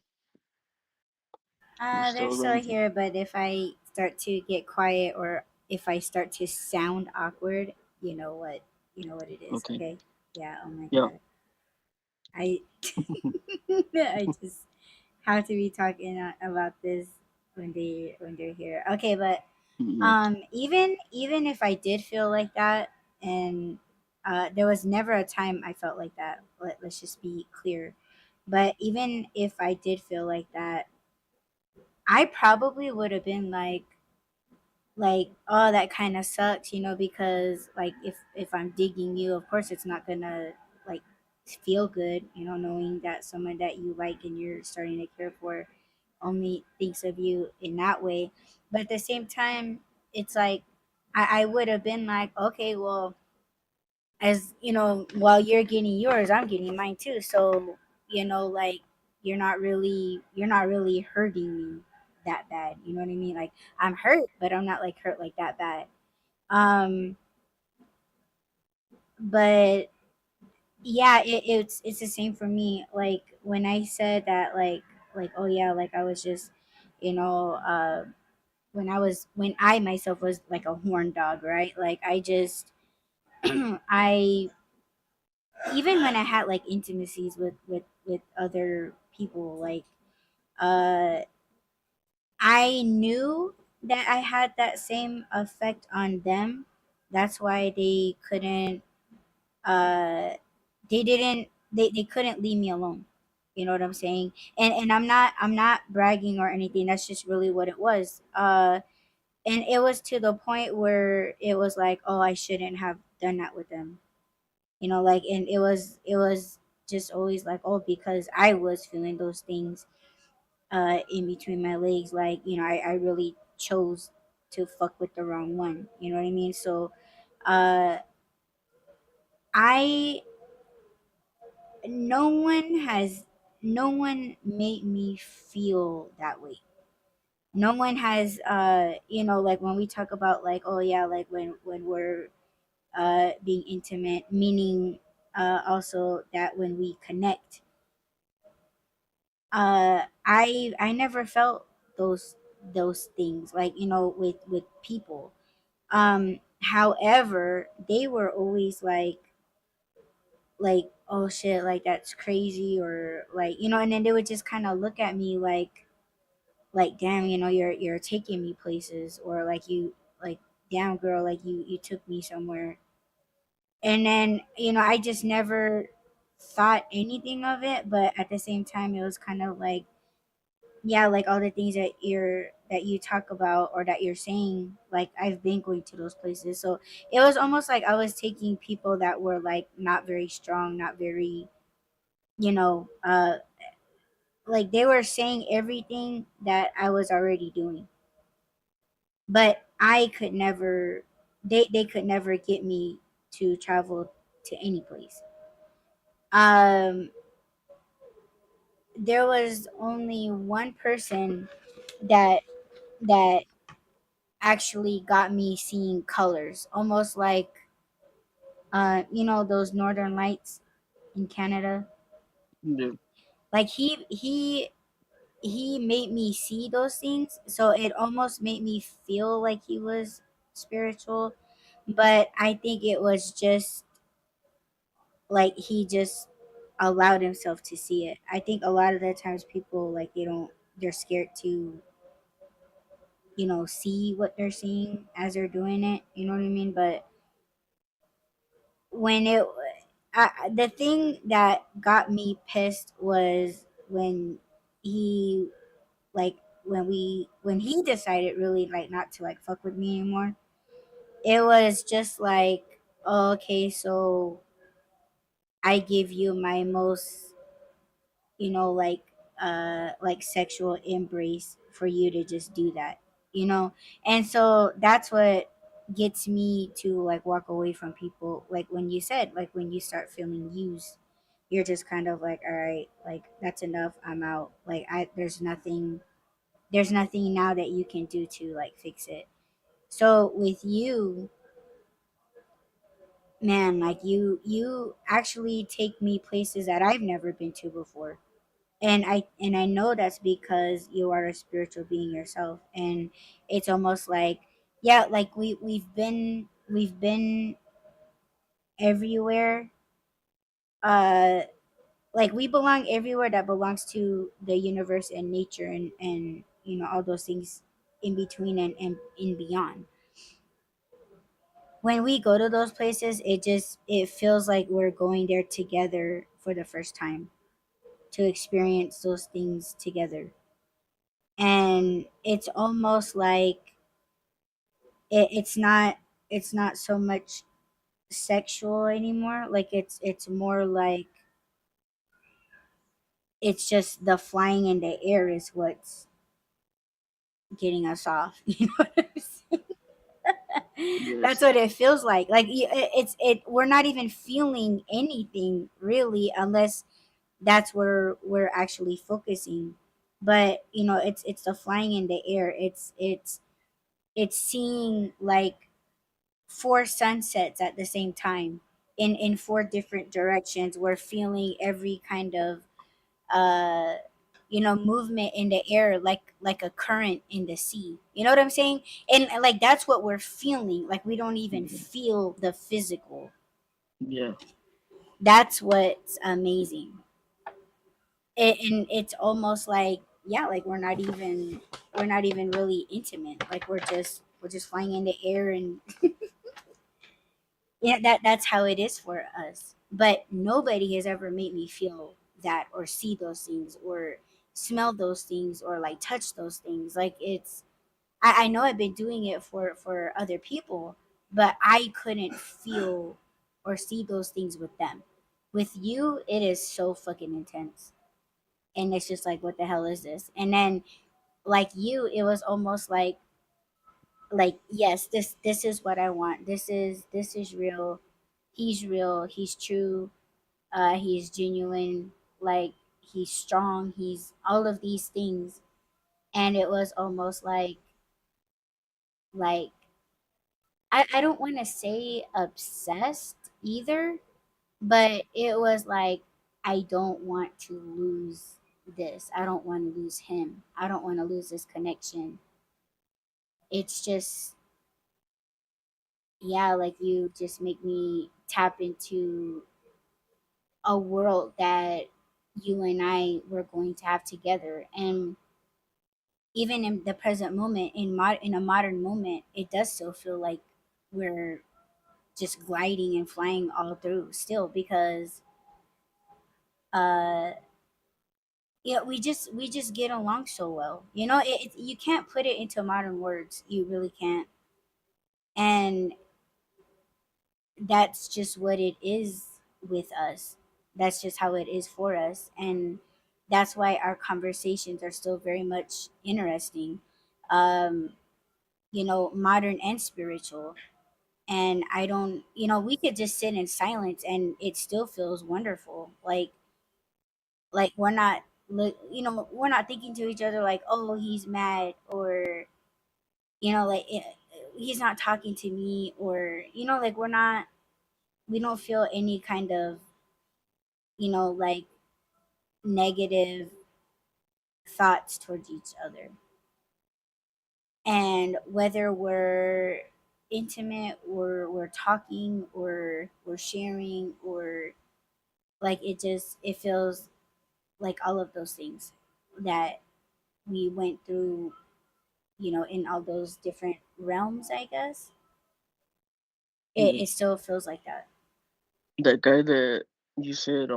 Speaker 2: They're
Speaker 1: They're
Speaker 2: still
Speaker 1: still
Speaker 2: around.
Speaker 1: here, but if I start to get quiet or if I start to sound awkward, you know what it is,
Speaker 2: Okay.
Speaker 1: okay? Yeah, oh my
Speaker 2: Yeah.
Speaker 1: god. I I just how to be talking about this when they're here. Okay, but
Speaker 2: Yeah.
Speaker 1: even if I did feel like that, and there was never a time I felt like that. Let's just be clear. But even if I did feel like that, I probably would have been like, oh, that kind of sucks, because like if I'm digging you, of course it's not gonna like feel good, knowing that someone that you like and you're starting to care for only thinks of you in that way. But at the same time, it's like I would have been like, okay, well, as while you're getting yours, I'm getting mine too. So, like you're not really hurting me that bad. You know what I mean? Like I'm hurt, but I'm not like hurt like that bad. Um, but yeah, it's the same for me. Like when I said that, like oh yeah, like I was just, you know, when I myself was like a horn dog, right? Like I just I even when I had like intimacies with other people, like uh I knew that I had that same effect on them. That's why uh they didn't they couldn't leave me alone. You know what I'm saying? And I'm not bragging or anything. That's just really what it was. And it was to the point where it was like, oh, I shouldn't have done that with them. Like, and it was just always like, oh, because I was feeling those things in between my legs, like, I really chose to fuck with the wrong one. You know what I mean? So uh I no one has no one made me feel that way. No one has, like when we talk about like, oh yeah, like when we're being intimate, meaning also that when we connect, I never felt those things, like, with people. However, they were always like, oh shit, like that's crazy, or like, and then they would just kind of look at me like damn, you're taking me places, or like you, like, damn girl, like you took me somewhere. And then, I just never thought anything of it, but at the same time it was kind of like, yeah, like all the things that you talk about or that you're saying, like I've been going to those places. So it was almost like I was taking people that were like not very strong, not very, you know like they were saying everything that I was already doing, but I could never, they could never get me to travel to any place. um there was only one person that that actually got me seeing colors, almost like those northern lights in Canada.
Speaker 2: Yeah.
Speaker 1: Like he made me see those things, so it almost made me feel like he was spiritual. But I think it was just like he just allowed himself to see it. I think a lot of the times people, like, they're scared to see what they're seeing as they're doing it. You know what I mean? But when the thing that got me pissed was when he like when he decided really like not to like fuck with me anymore. It was just like, oh, okay, so I give you my most, like sexual embrace for you to just do that, and so that's what gets me to like walk away from people. Like when you said, like when you start feeling used, you're just kind of like, all right, like that's enough, I'm out. Like there's nothing now that you can do to like fix it. So with you, man, like you actually take me places that I've never been to before. And I know that's because you are a spiritual being yourself. And it's almost like, yeah, like we've been everywhere, uh like we belong everywhere that belongs to the universe and nature, and all those things in between and in beyond. When we go to those places, it feels like we're going there together for the first time, to experience those things together. And it's almost like it's not so much sexual anymore. Like it's more like it's just the flying in the air is what's getting us off. You know what I'm saying? That's
Speaker 2: Yes.
Speaker 1: what it feels like. Like we're not even feeling anything really, unless that's where we're actually focusing. But it's the flying in the air. It's seeing like four sunsets at the same time in four different directions. We're feeling every kind of uh movement in the air, like a current in the sea. You know what I'm saying? And like that's what we're feeling. Like we don't even
Speaker 2: Mhm.
Speaker 1: feel the physical.
Speaker 2: Yeah.
Speaker 1: That's what's amazing. And it's almost like, yeah, like we're not even really intimate. Like we're just flying in the air, and yeah, that's how it is for us. But nobody has ever made me feel that, or see those things, or smell those things, or like touch those things. Like I know I've been doing it for other people, but I couldn't feel or see those things with them. With you, it is so fucking intense. And it's just like, what the hell is this? And then like you, it was almost like, yes, this is what I want. This is real. He's real. He's true. He's genuine. Like he's strong. He's all of these things. And it was almost like I don't want to say obsessed either, but it was like, I don't want to lose this. I don't want to lose him. I don't want to lose this connection. It's just, yeah, like you just make me tap into a world that you and I were going to have together. And even in the present moment, in a modern moment, it does still feel like we're just gliding and flying all through still, because uh we just get along so well. You can't put it into modern words. You really can't. And that's just what it is with us. That's just how it is for us. And that's why our conversations are still very much interesting. Um, modern and spiritual. And I don't, we could just sit in silence and it still feels wonderful. Like we're not, we're not thinking to each other like, oh, he's mad, or like he's not talking to me, or like we don't feel any kind of like negative thoughts towards each other. And whether we're intimate, or we're talking, or we're sharing, or like it feels like all of those things that we went through, in all those different realms, I guess. it,
Speaker 2: Mhm.
Speaker 1: it still feels like that.
Speaker 2: That guy that you said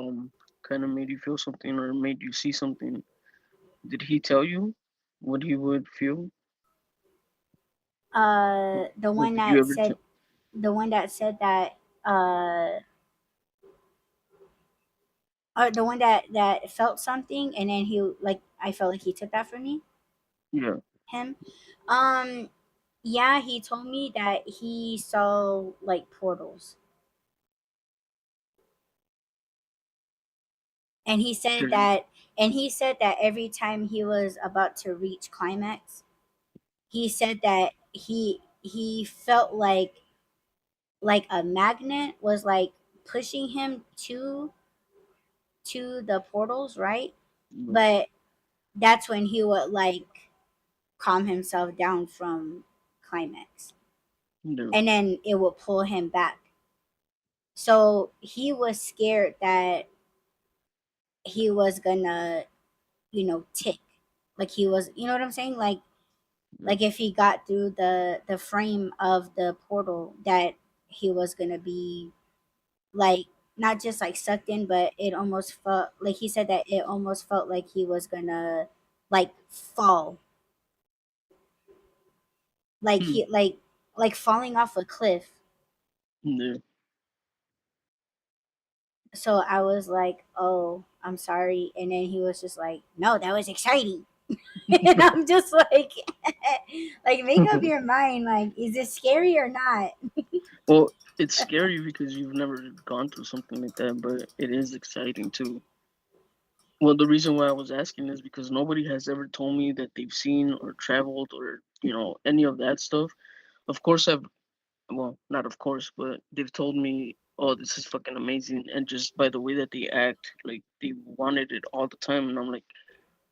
Speaker 2: kind of made you feel something or made you see something. Did he tell you what he would feel?
Speaker 1: The
Speaker 2: Like,
Speaker 1: one
Speaker 2: did you
Speaker 1: that
Speaker 2: ever
Speaker 1: said the one that said that the one that felt something, and then he, like, I felt like he took that from me,
Speaker 2: Yeah.
Speaker 1: him. um yeah, he told me that he saw like portals. And he said
Speaker 2: Did
Speaker 1: that and he said that every time he was about to reach climax, he said that he felt like a magnet was like pushing him to the portals, right?
Speaker 2: no,
Speaker 1: But that's when he would like calm himself down from climax,
Speaker 2: no.
Speaker 1: and then it would pull him back. So he was scared that he was gonna, tick. Like he was, you know what I'm saying?
Speaker 2: Yeah.
Speaker 1: Like if he got through the frame of the portal, that he was gonna be like not just like sucked in, but it almost felt like he said that it almost felt like he was gonna like fall, like
Speaker 2: Hmm.
Speaker 1: like falling off a cliff.
Speaker 2: Yeah.
Speaker 1: So I was like, "Oh, I'm sorry," and then he was just like, "No, that was exciting." And I'm just like, like make up your mind. Like, is it scary or not?
Speaker 2: Well, it's scary because you've never gone through something like that, but it is exciting too. Well, the reason why I was asking is because nobody has ever told me that they've seen or traveled or, any of that stuff. Of course, well, not of course, but they've told me, oh, this is fucking amazing. And just by the way that they act, like they wanted it all the time. And I'm like,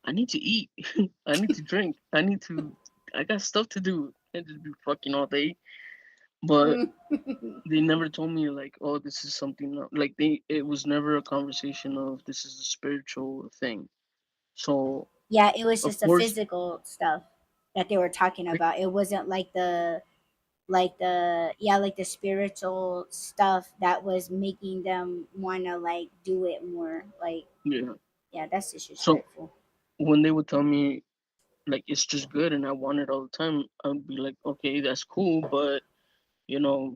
Speaker 2: I need to eat. I need to drink. I got stuff to do. I can't just be fucking all day. But they never told me like, oh, this is something like it was never a conversation of this is a spiritual thing. So
Speaker 1: Yeah, it was
Speaker 2: of
Speaker 1: just the
Speaker 2: course,
Speaker 1: physical stuff that they were talking
Speaker 2: like,
Speaker 1: about. It wasn't like the spiritual stuff that was making them want to like do it more. Like,
Speaker 2: yeah.
Speaker 1: yeah, that's
Speaker 2: So
Speaker 1: disrespectful.
Speaker 2: when they would tell me like it's just good and I want it all the time, I'd be like, okay, that's cool, but you know,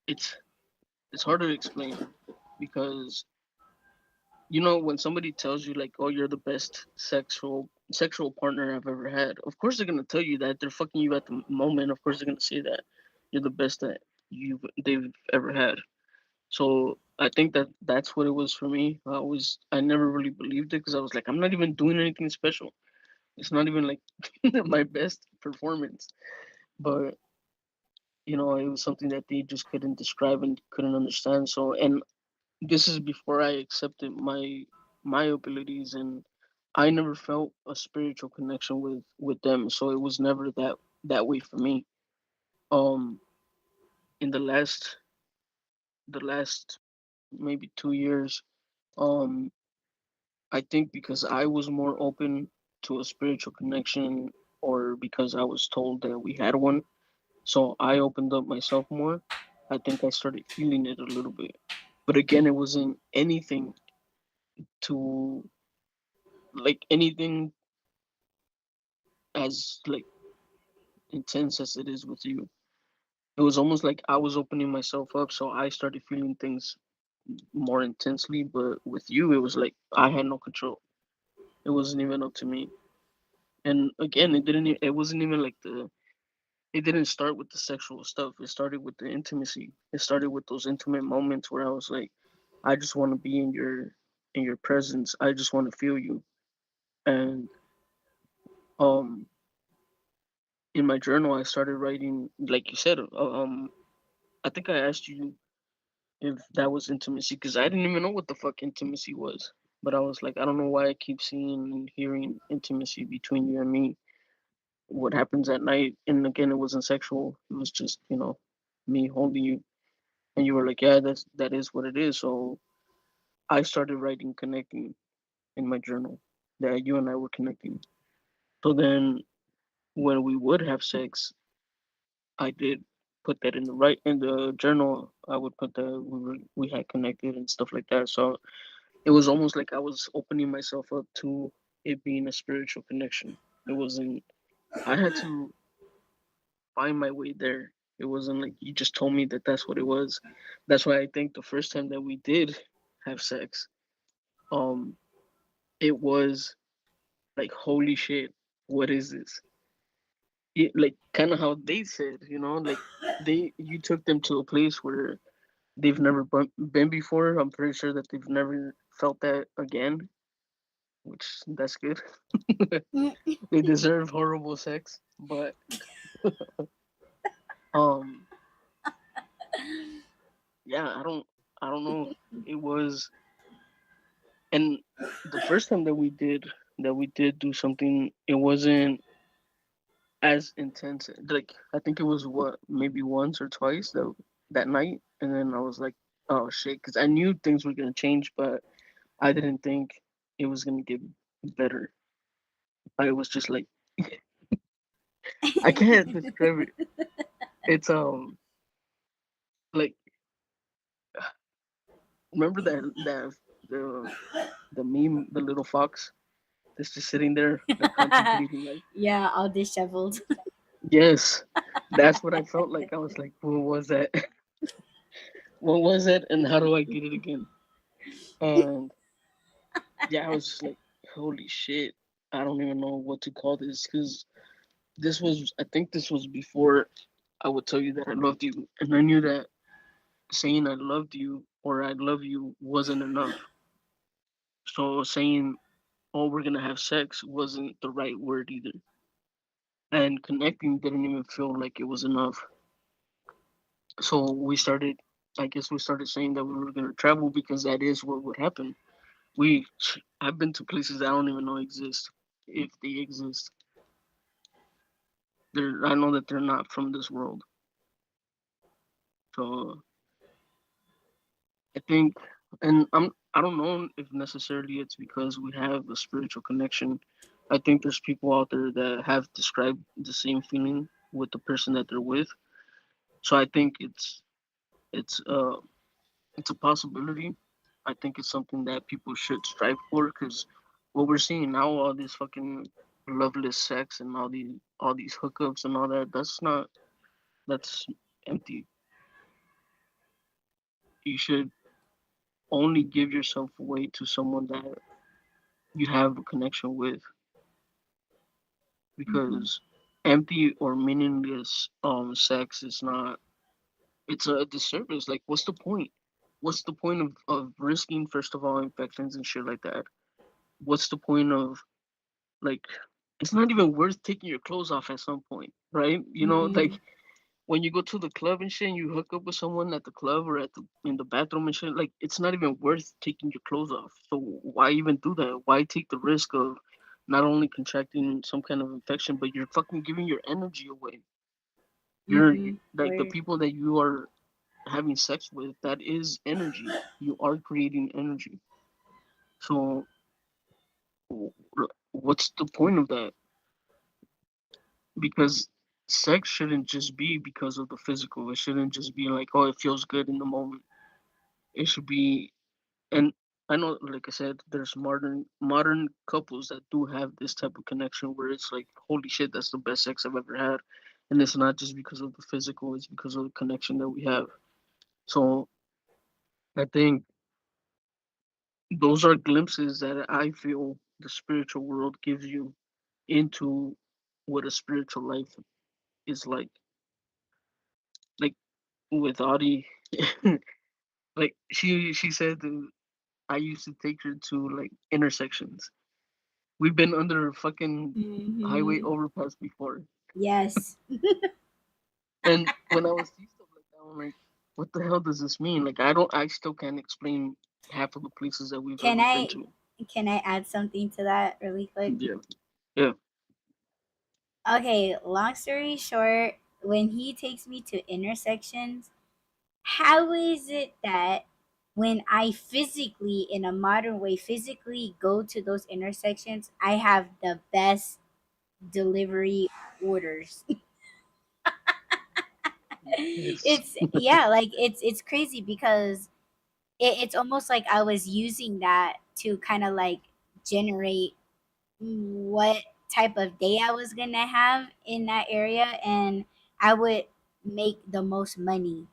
Speaker 2: it's it's hard to explain because when somebody tells you like, oh, you're the best sexual partner I've ever had, of course they're gonna tell you that. They're fucking you at the moment. Of course they're gonna say that you're the best that they've ever had. So I think that's what it was for me. I never really believed it because I was like, I'm not even doing anything special. It's not even like my best performance. But it was something that they just couldn't describe and couldn't understand. So, and this is before I accepted my abilities, and I never felt a spiritual connection with them. So it was never that way for me. Um, in the last maybe 2 years, um, I think because I was more open to a spiritual connection, or because I was told that we had one, so I opened up myself more. I think I started feeling it a little bit, but again, it wasn't anything to like anything as like intense as it is with you. It was almost like I was opening myself up, so I started feeling things more intensely. But with you, it was like I had no control. It wasn't even up to me. And again, it wasn't even like it didn't start with the sexual stuff. It started with the intimacy. It started with those intimate moments where I was like, I just want to be in your presence. I just want to feel you. And um in my journal I started writing, like you said, I think I asked you if that was intimacy because I didn't even know what the fuck intimacy was. But I was like, I don't know why I keep seeing and hearing intimacy between you and me. What happens at night? And again, it wasn't sexual. It was just, me holding you. And you were like, yeah, that is what it is. So I started writing connecting in my journal that you and I were connecting. So then when we would have sex, I did put that in the journal. I would put that we had connected and stuff like that. So it was almost like I was opening myself up to it being a spiritual connection. It wasn't. I had to find my way there. It wasn't like you just told me that that's what it was. That's why I think the first time that we did have sex, um, it was like holy shit, what is this? Like kind of how they said, like you took them to a place where they've never been before. I'm pretty sure that they've never felt that again, which that's good. They deserve horrible sex, but um, yeah, I don't know. It was, and the first time that we did do something, it wasn't as intense. Like I think it was what maybe once or twice that night, and then I was like, oh shit, because I knew things were gonna change, but I didn't think it was gonna get better. I was just like, I can't describe it. It's like, remember the the meme, the little fox that's just sitting there like contemplating life.
Speaker 1: Yeah, all disheveled.
Speaker 2: Yes, that's what I felt like. I was like, what was that? What was it? And how do I get it again? And yeah, I was just like, holy shit. I don't even know what to call this because I think this was before I would tell you that I loved you. And I knew that saying I loved you or I love you wasn't enough. So saying, oh, we're going to have sex wasn't the right word either. And connecting didn't even feel like it was enough. So I guess we started saying that we were going to travel because that is what would happen. We, I've been to places I don't even know exist, if they exist. I know that they're not from this world. So I think, and I don't know if necessarily it's because we have a spiritual connection. I think there's people out there that have described the same feeling with the person that they're with. So I think it's uh it's a possibility. I think it's something that people should strive for because what we're seeing now, all this fucking loveless sex and all these hookups and all that, that's empty. You should only give yourself away to someone that you have a connection with
Speaker 1: Hmm.
Speaker 2: because empty or meaningless sex is not, it's a disservice. Like what's the point? What's the point of risking first of all infections and shit like that? What's the point of like it's not even worth taking your clothes off at some point, right? You know, like
Speaker 1: Hmm.
Speaker 2: when you go to the club and shit and you hook up with someone at the club or at the in the bathroom and shit, like it's not even worth taking your clothes off. So why even do that? Why take the risk of not only contracting some kind of infection, but you're fucking giving your energy away.
Speaker 1: Hmm.
Speaker 2: Like the
Speaker 1: Word.
Speaker 2: people that you are having sex with, that is energy. You are creating energy. So what's the point of that? Because sex shouldn't just be because of the physical. It shouldn't just be like, oh, it feels good in the moment. It should be, and I know, like I said, there's modern couples that do have this type of connection where it's like, holy shit, that's the best sex I've ever had, and it's not just because of the physical; it's because of the connection that we have. So I think those are glimpses that I feel the spiritual world gives you into what a spiritual life is like. Like with Audie, like she said that I used to take her to like intersections. We've been under a fucking highway
Speaker 1: Hmm.
Speaker 2: overpass before,
Speaker 1: Yes.
Speaker 2: and when I was see stuff like that, I'm like, what the hell does this mean? Like I still can't explain half of the places that we've
Speaker 1: Can
Speaker 2: ever been
Speaker 1: I
Speaker 2: to.
Speaker 1: can I add something to that really quick?
Speaker 2: Yeah, yeah,
Speaker 1: Okay, long story short, when he takes me to intersections, how is it that when I physically, in a modern way, physically go to those intersections, I have the best delivery orders?
Speaker 2: yes,
Speaker 1: It's yeah, like it's crazy because it's almost like I was using that to kind of like generate what type of day I was gonna have in that area, and I would make the most money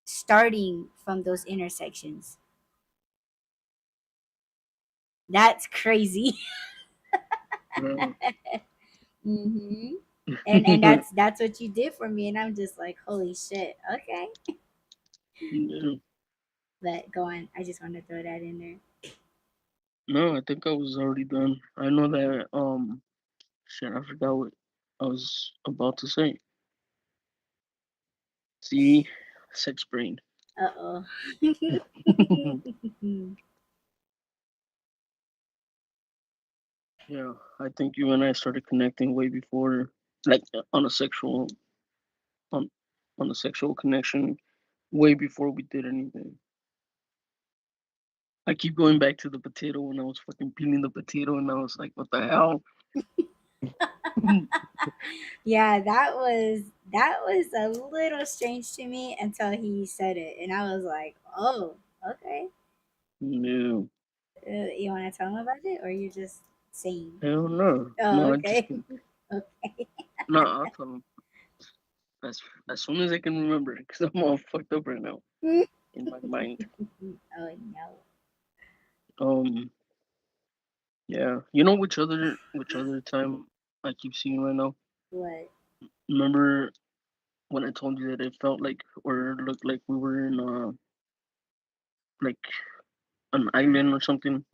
Speaker 1: starting from those intersections. That's crazy.
Speaker 2: bro.
Speaker 1: Hmm. And that's what you did for me, and I'm just like, holy shit. Okay,
Speaker 2: Yeah.
Speaker 1: but go on. I just want to throw that in there.
Speaker 2: No, I think I was already done. I know that shit, I forgot what I was about to say. See, sex brain.
Speaker 1: Uh oh.
Speaker 2: Yeah, I think you and I started connecting way before, like on a on on a sexual connection, way before we did anything. I keep going back to the potato when I was fucking peeling the potato, and I was like, "What the hell?"
Speaker 1: Yeah, that was a little strange to me until he said it, and I was like, "Oh, okay."
Speaker 2: No,
Speaker 1: You want to tell him about it, or you just saying?
Speaker 2: hell no,
Speaker 1: Oh,
Speaker 2: no. I just
Speaker 1: okay, okay.
Speaker 2: no. I'll tell him as soon as I can remember, because I'm all fucked up right now in my mind.
Speaker 1: Oh no,
Speaker 2: Um, yeah. You know which other time I keep seeing right now?
Speaker 1: what?
Speaker 2: Remember when I told you that it felt like or looked like we were in like an island or something?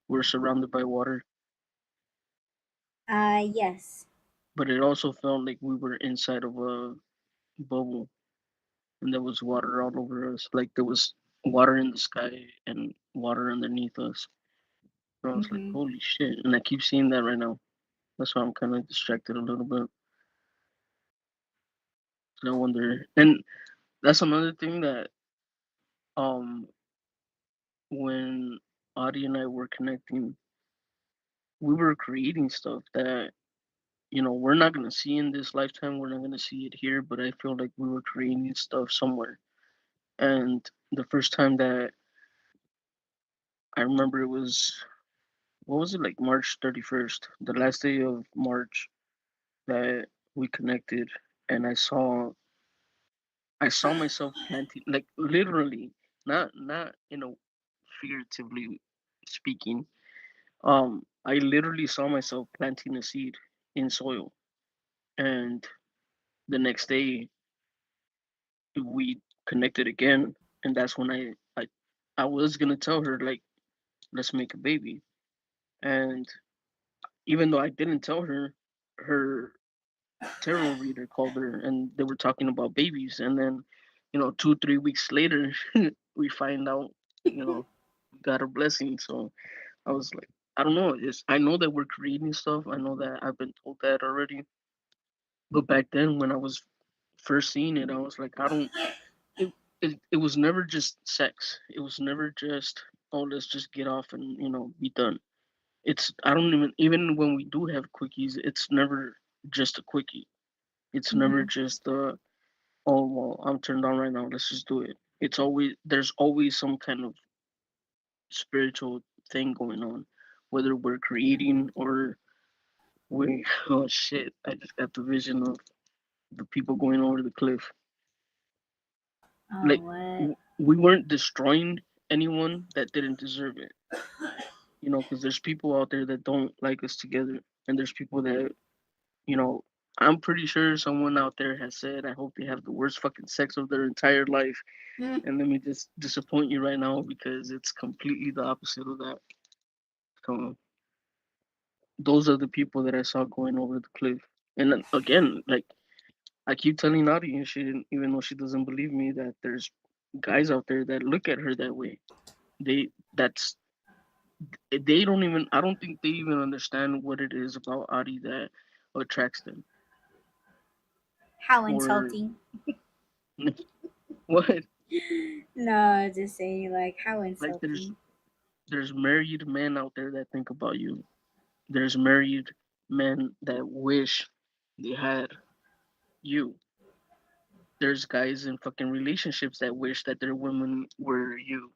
Speaker 2: We're surrounded by water,
Speaker 1: Yes.
Speaker 2: but it also felt like we were inside of a bubble, and there was water all over us. Like there was water in the sky and water underneath us. And I was like,
Speaker 1: Mm-hmm.
Speaker 2: holy shit! And I keep seeing that right now. That's why I'm kind of distracted a little bit. So I wonder, and that's another thing that um when Audie and I were connecting, we were creating stuff that we're not gonna see in this lifetime. We're not gonna see it here, but I feel like we were creating stuff somewhere. And the first time that I remember it was what was it like March 31st, the last day of March that we connected, and I saw myself planting like literally, not figuratively speaking. I literally saw myself planting a seed in soil, and the next day we connected again, and that's when I was gonna tell her like let's make a baby, and even though I didn't tell her, her tarot reader called her and they were talking about babies, and then 2 3 weeks later we find out we got a blessing. So I was like, I don't know, I know that we're creating stuff, I know that I've been told that already, but back then when I was first seeing it I was like, I don't it was never just sex. It was never just, oh, let's just get off and be done. It's I don't even when we do have quickies, it's never just a quickie. It's never
Speaker 1: Mm-hmm.
Speaker 2: just oh well, I'm turned on right now, let's just do it. There's always some kind of spiritual thing going on, whether we're creating or we oh shit, I just got the vision of the people going over the cliff.
Speaker 1: Oh,
Speaker 2: Like
Speaker 1: what?
Speaker 2: we weren't destroying anyone that didn't deserve it, because there's people out there that don't like us together, and there's people that, you know, I'm pretty sure someone out there has said, I hope they have the worst fucking sex of their entire life. And let me just disappoint you right now because it's completely the opposite of that. So those are the people that I saw going over the cliff. And then again, like I keep telling Nadi and shit, even though she doesn't believe me, that there's guys out there that look at her that way. That's they don't even I don't think they even understand what it is about Adi that attracts them.
Speaker 1: How
Speaker 2: Or
Speaker 1: insulting.
Speaker 2: what?
Speaker 1: No, just saying, like, how
Speaker 2: Like
Speaker 1: insulting.
Speaker 2: there's married men out there that think about you. There's married men that wish they had you. There's guys in fucking relationships that wish that their women were you.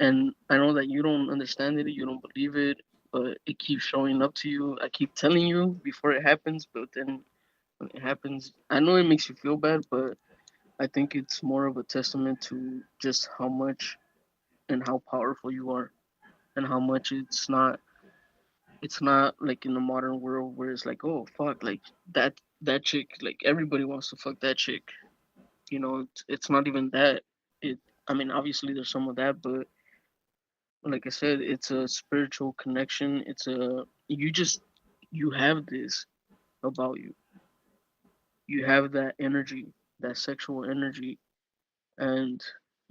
Speaker 2: And I know that you don't understand it, you don't believe it, but it keeps showing up to you. I keep telling you before it happens, but then when it happens, I know it makes you feel bad, but I think it's more of a testament to just how much and how powerful you are, and how much it's not like in the modern world where it's like, oh fuck, like that chick, like everybody wants to fuck that chick. It's not even that. It I mean, obviously there's some of that, but like I said, it's a spiritual connection. You have this about you. You have that energy, that sexual energy, and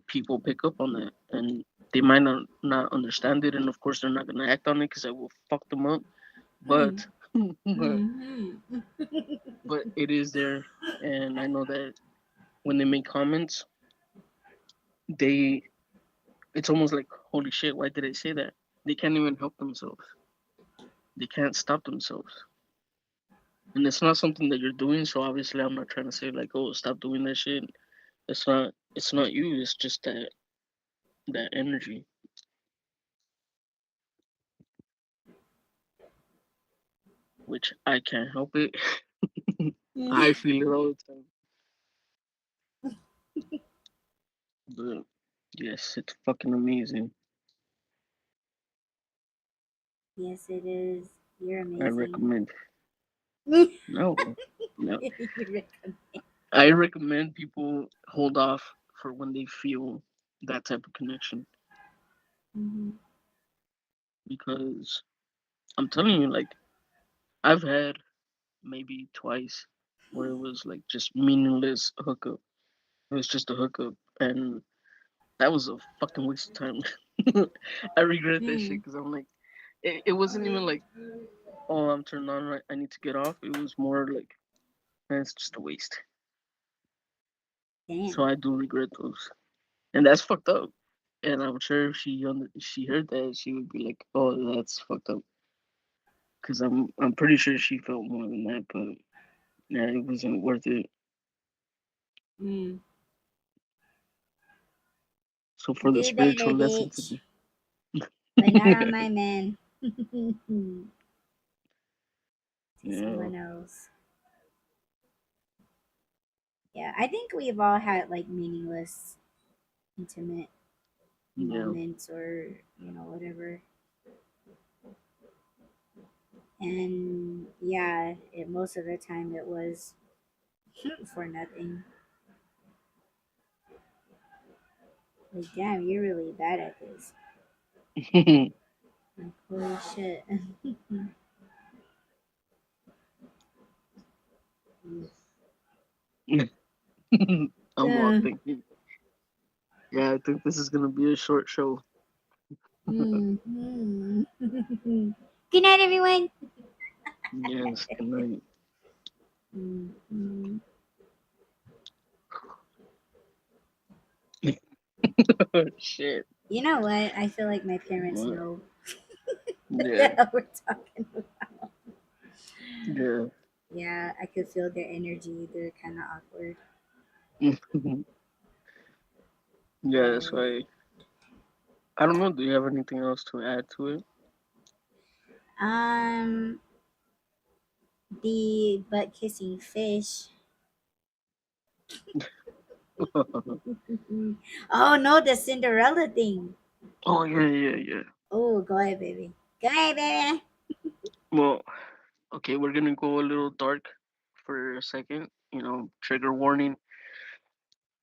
Speaker 2: people pick up on that, and they might not understand it, and of course they're not gonna act on it because I will fuck them up.
Speaker 1: Mm.
Speaker 2: But but
Speaker 1: Mm-hmm.
Speaker 2: but it is there, and I know that when they make comments, they it's almost like, holy shit, why did I say that? They can't even help themselves. They can't stop themselves. And it's not something that you're doing, so obviously I'm not trying to say like, oh, stop doing that shit. It's not you, it's just that energy, which I can't help it. I feel it all the time. But yes, it's fucking amazing.
Speaker 1: Yes, it is. You're
Speaker 2: I
Speaker 1: amazing.
Speaker 2: recommend.
Speaker 1: You
Speaker 2: No, no.
Speaker 1: recommend.
Speaker 2: I recommend people hold off for when they feel that type of connection,
Speaker 1: Hmm.
Speaker 2: because I'm telling you, like, I've had maybe twice where it was like just meaningless hookup. It was just a hookup, and that was a fucking waste of time. I regret that shit
Speaker 1: Mm.
Speaker 2: because I'm like, it wasn't even like, oh, I'm turned on, right? I need to get off. It was more like, man, it's just a waste. So
Speaker 1: Damn.
Speaker 2: I do regret those, and that's fucked up. And I'm sure if she heard that, she would be like, "Oh, that's fucked up." Because I'm pretty sure she felt more than that, but yeah, it wasn't worth it.
Speaker 1: Mm.
Speaker 2: So for the
Speaker 1: Do better,
Speaker 2: spiritual lessons,
Speaker 1: bitch. But not on my man. To
Speaker 2: yeah,
Speaker 1: someone else. Yeah, I think we've all had like meaningless, intimate
Speaker 2: yeah,
Speaker 1: moments or, whatever. And yeah, most of the time it was for nothing. Like, damn, you're really bad at this. Like, holy shit.
Speaker 2: I'm all
Speaker 1: Uh,
Speaker 2: thinking. Yeah, I think this is gonna be a short show.
Speaker 1: mhm. Good night, everyone.
Speaker 2: Yes, good night.
Speaker 1: Mhm.
Speaker 2: Shit.
Speaker 1: You know what? I feel like my parents
Speaker 2: What?
Speaker 1: know
Speaker 2: Yeah,
Speaker 1: the hell we're talking about.
Speaker 2: yeah.
Speaker 1: Yeah, I could feel their energy. They're kind of awkward.
Speaker 2: Yeah, that's
Speaker 1: But
Speaker 2: why. I don't know. Do you have anything else to add to it?
Speaker 1: um, the butt kissing fish. Oh no, the Cinderella thing.
Speaker 2: Oh yeah, yeah, yeah.
Speaker 1: Oh, go ahead, baby. Go ahead, baby.
Speaker 2: Well, okay, we're gonna go a little dark for a second. Trigger warning.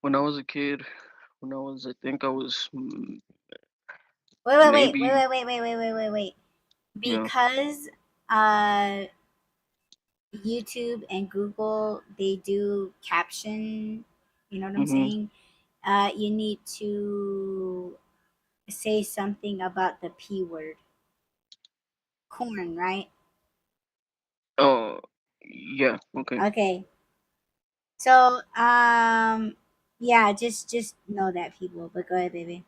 Speaker 2: When I was a kid, I think I was
Speaker 1: Wait, wait, wait, wait,
Speaker 2: maybe,
Speaker 1: wait, wait, wait, wait, wait, wait, wait.
Speaker 2: yeah.
Speaker 1: Because uh YouTube and Google, they do caption, you know what I'm
Speaker 2: Hmm.
Speaker 1: saying? You need to say something about the P word. Corn, right?
Speaker 2: Oh, yeah. Okay.
Speaker 1: Okay. So, yeah, just know that, people. But go ahead, baby.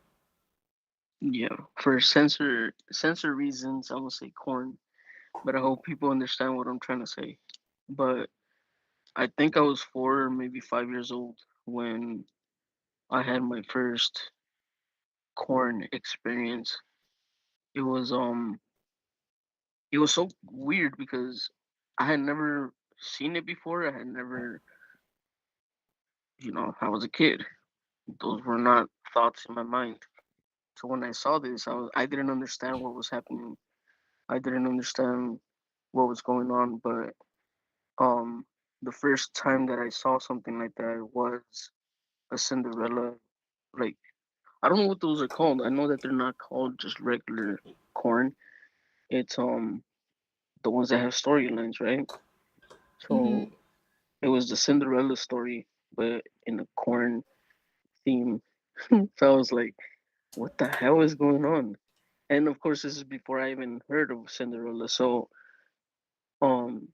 Speaker 2: Yeah. For censor reasons, I'm gonna say corn, but I hope people understand what I'm trying to say. But I think I was 4 or maybe 5 years old when I had my first corn experience. It was it was so weird because I had never seen it before. I had never, I was a kid. Those were not thoughts in my mind. So when I saw this, I didn't understand what was happening. I didn't understand what was going on. But um, the first time that I saw something like that was a Cinderella. Like, I don't know what those are called. I know that they're not called just regular corn. It's the ones that have storylines, right?
Speaker 1: Mm-hmm.
Speaker 2: So it was the Cinderella story, but in a corn theme. So I was like, what the hell is going on? And of course, this is before I even heard of Cinderella. So um,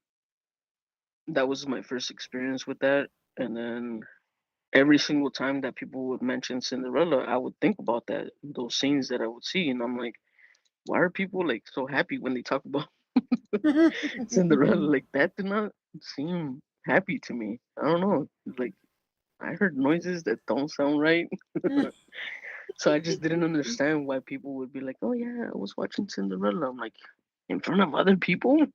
Speaker 2: that was my first experience with that. And then every single time that people would mention Cinderella, I would think about that those scenes that I would see, and I'm like, why are people like so happy when they talk about Cinderella? Like that did not seem happy to me. I don't know. Like I heard noises that don't sound right, so I just didn't understand why people would be like, "Oh yeah, I was watching Cinderella." I'm like, in front of other people.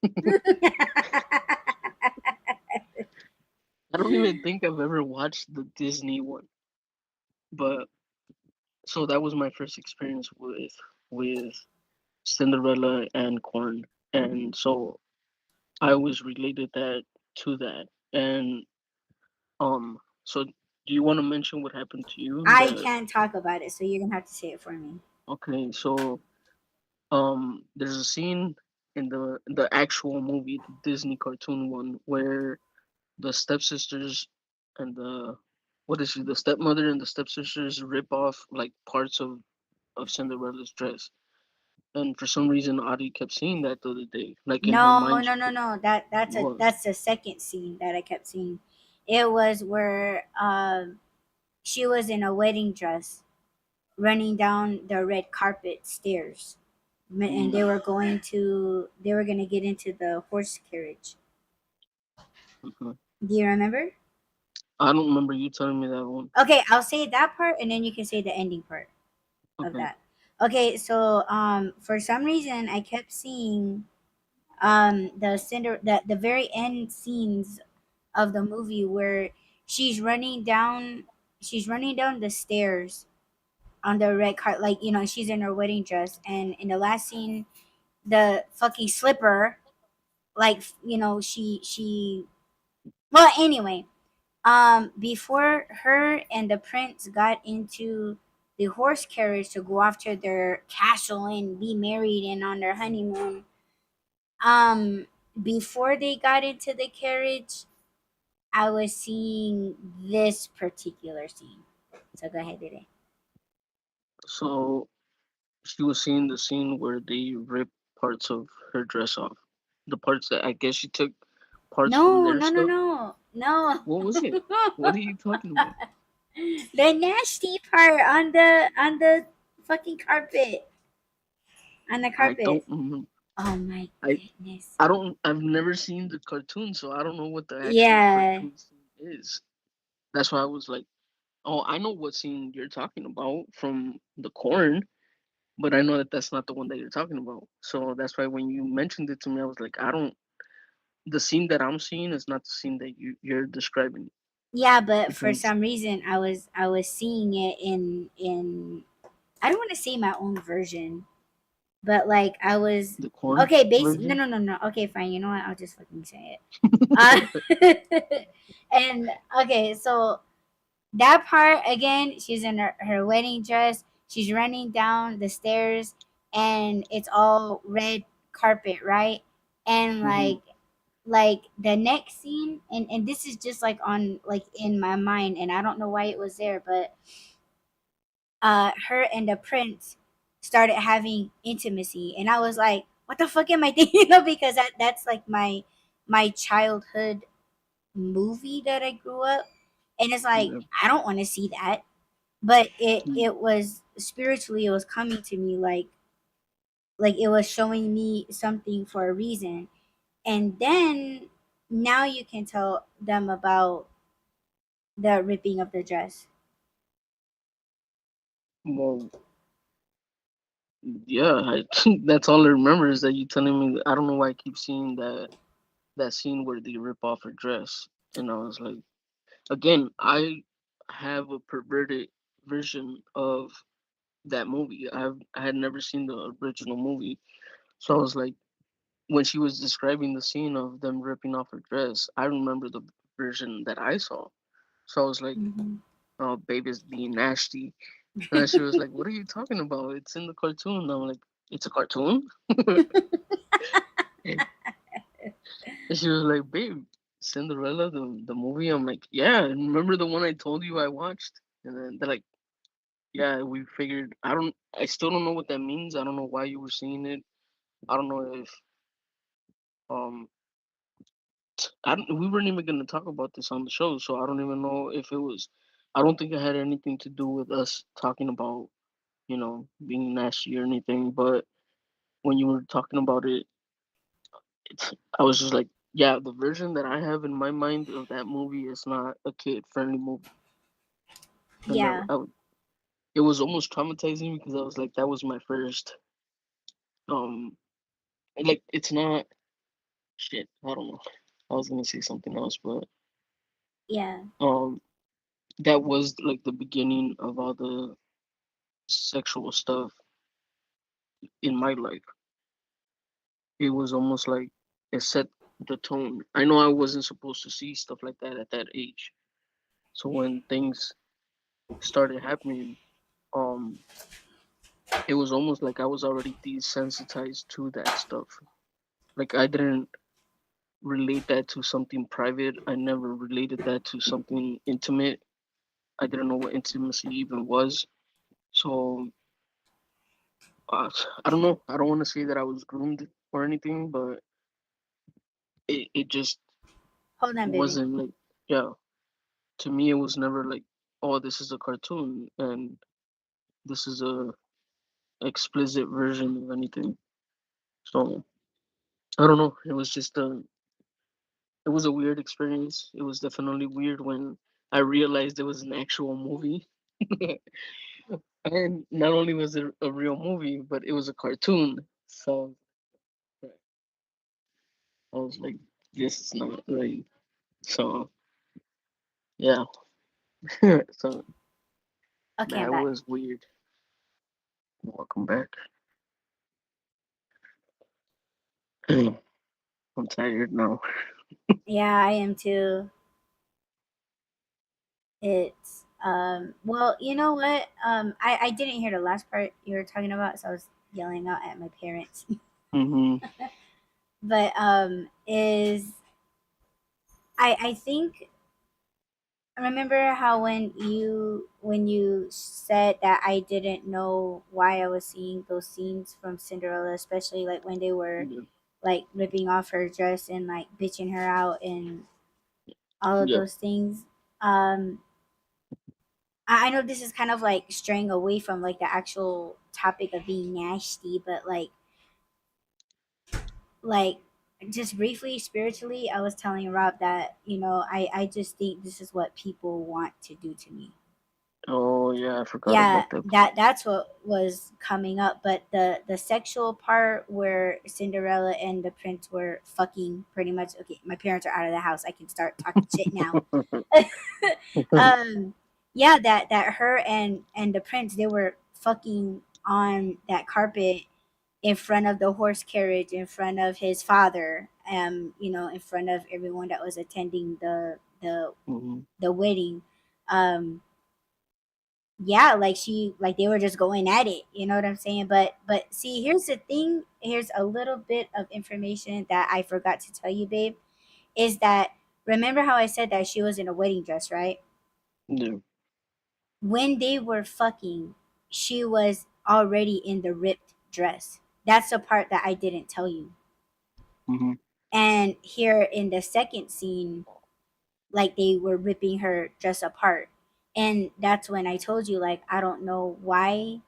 Speaker 2: I don't even think I've ever watched the Disney one, but so that was my first experience with Cinderella and corn, and so I always related that to that. And so do you want to mention what happened to you?
Speaker 1: I
Speaker 2: That
Speaker 1: can't talk about it, so you're gonna have to say it for me.
Speaker 2: okay, so there's a scene in the actual movie, the Disney cartoon one, where the stepsisters and the what is it, the stepmother and the stepsisters rip off like parts of Cinderella's dress. And for some reason, Audie kept seeing that the other day. Like in her
Speaker 1: No,
Speaker 2: mind,
Speaker 1: no,
Speaker 2: she
Speaker 1: no,
Speaker 2: kept
Speaker 1: no. That's the second scene that I kept seeing. It was where she was in a wedding dress running down the red carpet stairs, and
Speaker 2: mm,
Speaker 1: they were gonna get into the horse carriage.
Speaker 2: mhm.
Speaker 1: Do you remember?
Speaker 2: I don't remember you telling me that one.
Speaker 1: Okay, I'll say that part, and then you can say the ending part of
Speaker 2: Okay.
Speaker 1: that. Okay, so for some reason I kept seeing the very end scenes of the movie where she's running down she's running down the stairs on the red cart, like, she's in her wedding dress, and in the last scene the fucking slipper, like, she well, anyway, before her and the prince got into the horse carriage to go off to their castle and be married and on their honeymoon, um before they got into the carriage, I was seeing this particular scene. So go ahead, Dede.
Speaker 2: So she was seeing the scene where they rip parts of her dress off. The parts that I guess she took parts from
Speaker 1: No,
Speaker 2: their
Speaker 1: no, no,
Speaker 2: stuff.
Speaker 1: no, no.
Speaker 2: What was it? What are you talking about?
Speaker 1: The nasty part on the fucking carpet. On the
Speaker 2: I
Speaker 1: carpet.
Speaker 2: don't remember.
Speaker 1: Oh my
Speaker 2: I
Speaker 1: goodness.
Speaker 2: I don't. I've never seen the cartoon, so I don't know what the actual
Speaker 1: Yeah.
Speaker 2: cartoon scene is. That's why I was like, "Oh, I know what scene you're talking about from the corn, but I know that that's not the one that you're talking about." So that's why when you mentioned it to me, I was like, "I don't." The scene that I'm seeing is not the scene that you're describing
Speaker 1: Yeah, but for
Speaker 2: because
Speaker 1: some reason I was seeing it in I don't want to say my own version, but like I was
Speaker 2: the corn
Speaker 1: okay, no,
Speaker 2: version.
Speaker 1: no, no, no. Okay, fine. You know what? I'll just fucking say it. Uh, and okay, so that part again, she's in her wedding dress. She's running down the stairs, and it's all red carpet, right? And
Speaker 2: Hmm.
Speaker 1: like the next scene, and this is just like on like in my mind, and I don't know why it was there, but her and the prince started having intimacy, and I was like, what the fuck am I thinking of? Because that's like my childhood movie that I grew up, and it's like
Speaker 2: Yeah.
Speaker 1: I don't want to see that, but it
Speaker 2: Mm.
Speaker 1: it was spiritually, it was coming to me, like it was showing me something for a reason. And then now you can tell them about the ripping of the dress.
Speaker 2: Well, yeah, that's all I remember is that you telling me. I don't know why I keep seeing that scene where they rip off her dress, and I was like, again, I have a perverted version of that movie. I had never seen the original movie, so I was like, when she was describing the scene of them ripping off her dress, I remember the version that I saw. So I was like,
Speaker 1: Hmm.
Speaker 2: "Oh, baby's being nasty," and then she was like, "What are you talking about? It's in the cartoon." And I'm like, "It's a cartoon?" And she was like, "Babe, Cinderella, the movie." I'm like, "Yeah, remember the one I told you I watched?" And then they're like, "Yeah, we figured." I still don't know what that means. I don't know why you were seeing it. I don't know if um we weren't even gonna talk about this on the show, so I don't even know if it was I don't think it had anything to do with us talking about, being nasty or anything. But when you were talking about it, I was just like, yeah, the version that I have in my mind of that movie is not a kid friendly movie. And
Speaker 1: Yeah,
Speaker 2: it was almost traumatizing because I was like, that was my first, um, like, it's not, shit, I don't know. I was gonna say something else, but,
Speaker 1: yeah,
Speaker 2: um, that was like the beginning of all the sexual stuff in my life. It was almost like it set the tone. I know I wasn't supposed to see stuff like that at that age. So when things started happening, um, it was almost like I was already desensitized to that stuff. Like I didn't relate that to something private. I never related that to something intimate. I didn't know what intimacy even was. So I don't know. I don't want to say that I was groomed or anything, but it just
Speaker 1: hold on, baby.
Speaker 2: wasn't like, yeah. To me, it was never like, oh, this is a cartoon and this is a explicit version of anything. So I don't know. It was a weird experience. It was definitely weird when I realized it was an actual movie. And not only was it a real movie, but it was a cartoon. So I was like, this is not right. So yeah. So
Speaker 1: Okay, I'm
Speaker 2: that
Speaker 1: back.
Speaker 2: was weird. Welcome back. I'm tired now.
Speaker 1: Yeah, I am too. It's well, you know what? I didn't hear the last part you were talking about, so I was yelling out at my parents.
Speaker 2: Hmm.
Speaker 1: But is I think remember how when you said that I didn't know why I was seeing those scenes from Cinderella, especially like when they were
Speaker 2: Yeah.
Speaker 1: like ripping off her dress and like bitching her out and all of
Speaker 2: Yeah.
Speaker 1: those things. Um, I know this is kind of like straying away from like the actual topic of being nasty, but like just briefly spiritually, I was telling Rob that I just think this is what people want to do to me.
Speaker 2: Oh yeah, I forgot
Speaker 1: Yeah,
Speaker 2: about that part.
Speaker 1: that's what was coming up, but the sexual part where Cinderella and the prince were fucking pretty much. Okay, my parents are out of the house, I can start talking shit now. um yeah, that her and the prince, they were fucking on that carpet in front of the horse carriage, in front of his father, in front of everyone that was attending
Speaker 2: Hmm.
Speaker 1: the wedding. um yeah, like they were just going at it, you know what I'm saying? But see, here's the thing, here's a little bit of information that I forgot to tell you, babe, is that remember how I said that she was in a wedding dress, right?
Speaker 2: Yeah.
Speaker 1: When they were fucking, she was already in the ripped dress. That's the part that I didn't tell you.
Speaker 2: Hmm.
Speaker 1: And here in the second scene, like they were ripping her dress apart. And that's when I told you, like, I don't know why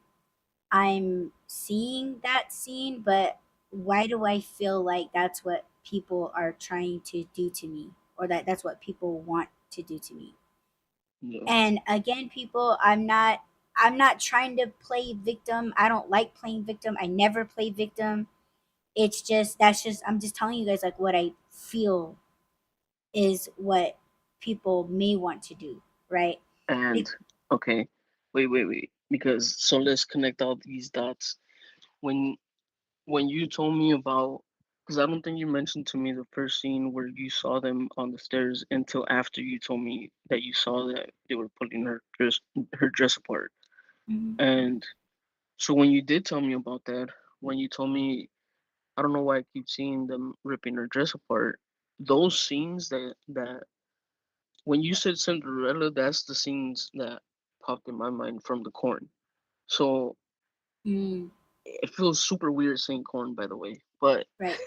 Speaker 1: I'm seeing that scene, but why do I feel like that's what people are trying to do to me, or that's what people want to do to me?
Speaker 2: Yeah.
Speaker 1: And again, people, I'm not trying to play victim. I don't like playing victim. I never play victim. It's just that's just I'm just telling you guys like what I feel is what people may want to do, right?
Speaker 2: And
Speaker 1: Be-
Speaker 2: okay, wait. Because so let's connect all these dots. When when you told me about, because I don't think you mentioned to me the first scene where you saw them on the stairs until after you told me that you saw that they were putting her dress apart.
Speaker 1: Mhm.
Speaker 2: And so when you did tell me about that, when you told me, I don't know why I keep seeing them ripping her dress apart. Those scenes that when you said Cinderella, that's the scenes that popped in my mind from the corn. So
Speaker 1: Mm,
Speaker 2: it feels super weird saying corn, by the way. But
Speaker 1: right.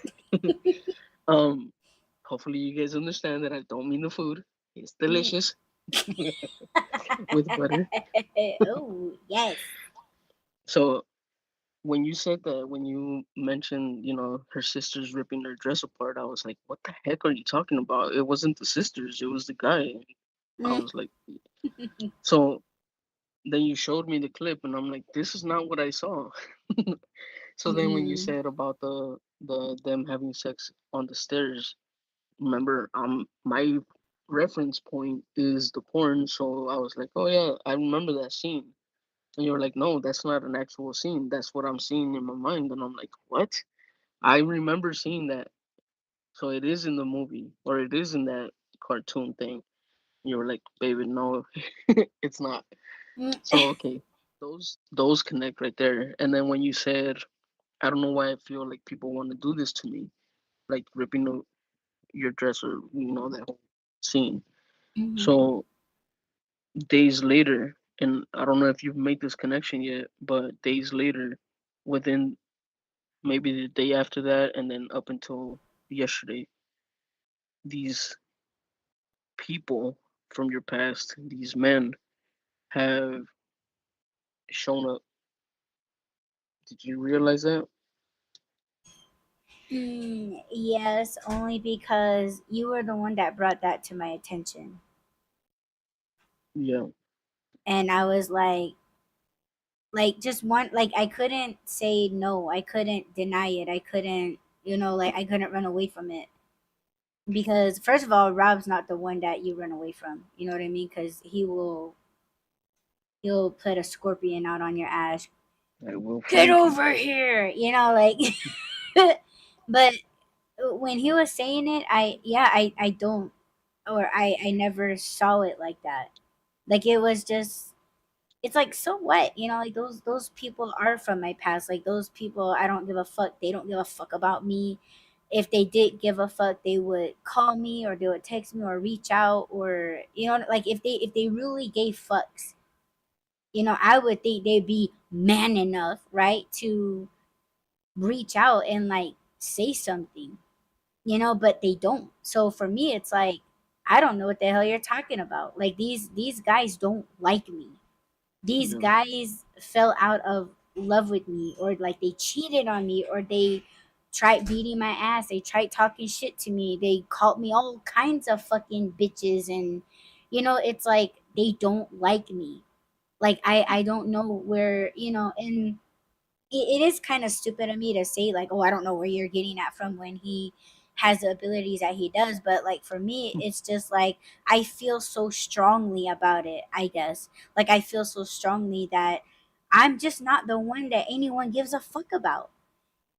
Speaker 2: um, hopefully you guys understand that I don't mean the food. It's
Speaker 1: Mm,
Speaker 2: delicious. with butter.
Speaker 1: Oh, yes.
Speaker 2: So when you said that, when you mentioned, her sisters ripping their dress apart, I was like, what the heck are you talking about? It wasn't the sisters, it was the guy. I
Speaker 1: Mm.
Speaker 2: was like, so then you showed me the clip, and I'm like, this is not what I saw. So then when you
Speaker 1: Mm-mm.
Speaker 2: said about the them having sex on the stairs, remember, my reference point is the porn, so I was like, oh yeah, I remember that scene. And you're like, no, that's not an actual scene. That's what I'm seeing in my mind. And I'm like, what? I remember seeing that. So it is in the movie, or it is in that cartoon thing. You were like, baby, no, it's not.
Speaker 1: Mm.
Speaker 2: So okay, those connect right there. And then when you said, I don't know why I feel like people want to do this to me, like ripping your dress, or that whole scene.
Speaker 1: Mhm.
Speaker 2: So days later, and I don't know if you've made this connection yet, but days later, within maybe the day after that, and then up until yesterday, these people from your past, these men, have shown up. Did you realize that?
Speaker 1: Yes, only because you were the one that brought that to my attention.
Speaker 2: Yeah,
Speaker 1: And I was like just one, like I couldn't say no. I couldn't deny it. I couldn't, like I couldn't run away from it. Because first of all, Rob's not the one that you run away from. You know what I mean? Because he'll put a scorpion out on your ass.
Speaker 2: I will
Speaker 1: Get
Speaker 2: find you.
Speaker 1: over here, like. But when he was saying it, I don't, or I never saw it like that. Like it was just, it's like, so what, like those people are from my past. Like those people, I don't give a fuck. They don't give a fuck about me. If they did give a fuck, they would call me, or they would text me, or reach out, or like if they really gave fucks, I would think they'd be man enough, right, to reach out and like say something, but they don't. So for me, it's like, I don't know what the hell you're talking about. Like these guys don't like me. These
Speaker 2: Yeah,
Speaker 1: guys fell out of love with me, or like they cheated on me, or they tried beating my ass, they tried talking shit to me, they called me all kinds of fucking bitches, and it's like they don't like me. Like I don't know where, and it is kind of stupid of me to say like, oh, I don't know where you're getting at from when he has the abilities that he does. But like for me, it's just like I feel so strongly about it, I guess. Like I feel so strongly that I'm just not the one that anyone gives a fuck about.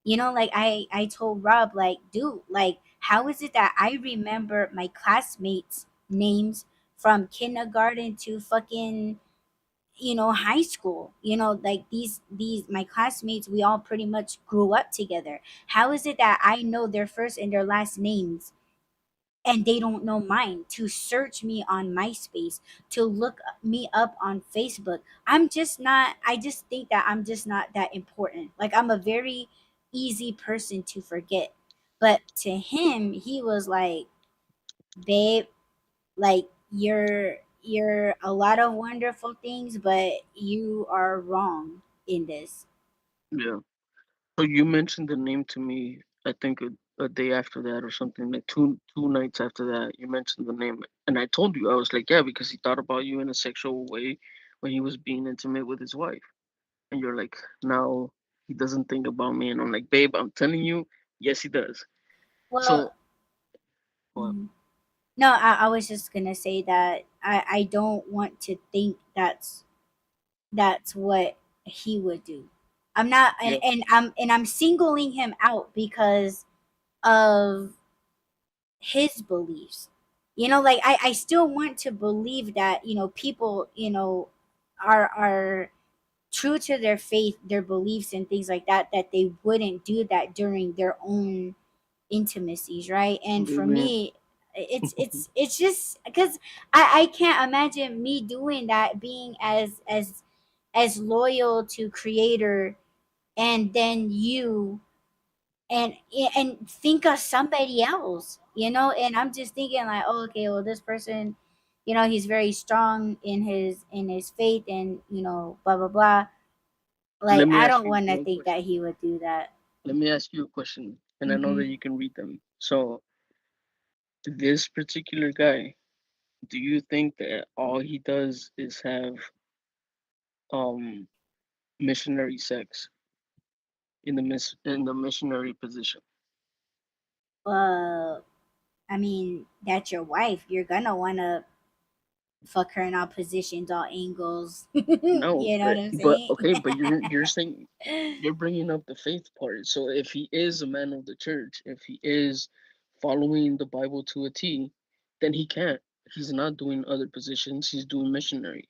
Speaker 1: Like I told Rob, like, dude, like, how is it that I remember my classmates names from kindergarten to fucking high school? Like these my classmates, we all pretty much grew up together. How is it that I know their first and their last names, and they don't know mine? To search me on MySpace, to look me up on Facebook. I just think that I'm just not that important. Like I'm a very easy person to forget. But to him, he was like, babe, like you're a lot of wonderful things, but you are wrong in this.
Speaker 2: yeah. So you mentioned the name to me. I think a day after that, or something, like two nights after that. You mentioned the name, and I told you, I was like, yeah, because he thought about you in a sexual way when he was being intimate with his wife. And you're like, now he doesn't think about me, and I'm like, babe, I'm telling you, yes, he does. So
Speaker 1: Well,
Speaker 2: what?
Speaker 1: mm, no, I was just gonna say that I don't want to think that's what he would do. I'm not,
Speaker 2: Yeah,
Speaker 1: and I'm singling him out because of his beliefs. Like I still want to believe that people are true to their faith, their beliefs, and things like that, that they wouldn't do that during their own intimacies, right? And for
Speaker 2: amen.
Speaker 1: me, it's just because I can't imagine me doing that, being as loyal to creator, and then you think of somebody else, and I'm just thinking like, oh, okay, well, this person, he's very strong in his faith, and blah blah blah. Like,
Speaker 2: Let me
Speaker 1: I
Speaker 2: ask
Speaker 1: don't
Speaker 2: you
Speaker 1: want to
Speaker 2: one
Speaker 1: think that
Speaker 2: question.
Speaker 1: he would do that.
Speaker 2: Let me ask you a question, and I know
Speaker 1: Hmm.
Speaker 2: that you can read them. So, this particular guy, do you think that all he does is have um missionary sex in the missionary position?
Speaker 1: Well, I mean, that's your wife. You're gonna wanna fuck her in all positions, all angles.
Speaker 2: No,
Speaker 1: You know what I'm
Speaker 2: but
Speaker 1: saying?
Speaker 2: okay, but you're saying you're bringing up the faith part. So if he is a man of the church, if he is following the Bible to a T, then he can't. He's not doing other positions. He's doing missionary.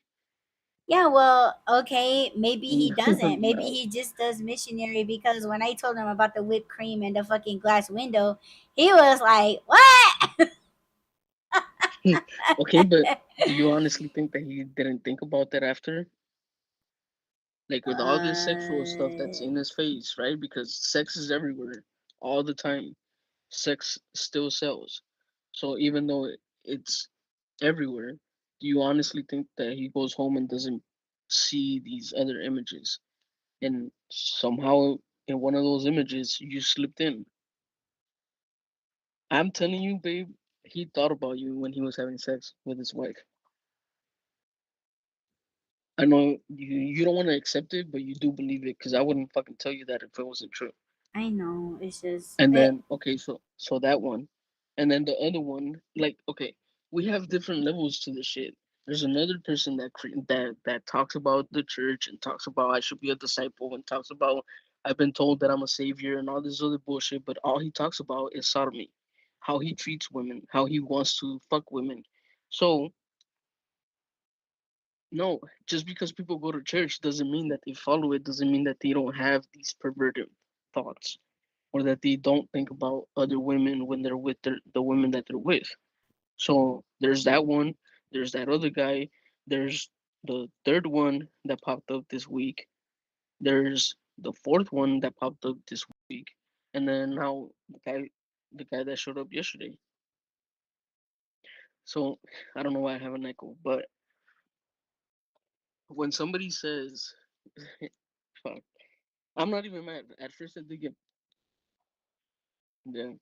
Speaker 1: Yeah, well, okay, maybe he doesn't. Maybe
Speaker 2: No.
Speaker 1: he just does missionary, because when I told him about the whipped cream and the fucking glass window, he was like, "What?"
Speaker 2: Okay, but do you honestly think that he didn't think about that after? Like with all this sexual stuff that's
Speaker 1: uh,
Speaker 2: in his face, right? Because sex is everywhere all the time. Sex still sells. So even though it's everywhere, do you honestly think that he goes home and doesn't see these other images? And somehow in one of those images you slipped in. I'm telling you, babe, he thought about you when he was having sex with his wife. I know you don't want to accept it, but you do believe it because I wouldn't fucking tell you that if it wasn't true.
Speaker 1: I know, it's just
Speaker 2: And
Speaker 1: it.
Speaker 2: then okay, so that one, and then the other one, like okay, we have different levels to the shit. There's another person that talks about the church and talks about I should be a disciple and talks about I've been told that I'm a savior and all this other bullshit, but all he talks about is sodomy, how he treats women, how he wants to fuck women. So no, just because people go to church doesn't mean that they follow it, doesn't mean that they don't have these perverted thoughts or that they don't think about other women when they're with the women that they're with. So there's that one, there's that other guy, there's the third one that popped up this week, there's the fourth one that popped up this week, and then now the guy that showed up yesterday. So I don't know why I have an echo, but when somebody says, fuck, I'm not even mad. At first I did get, yeah.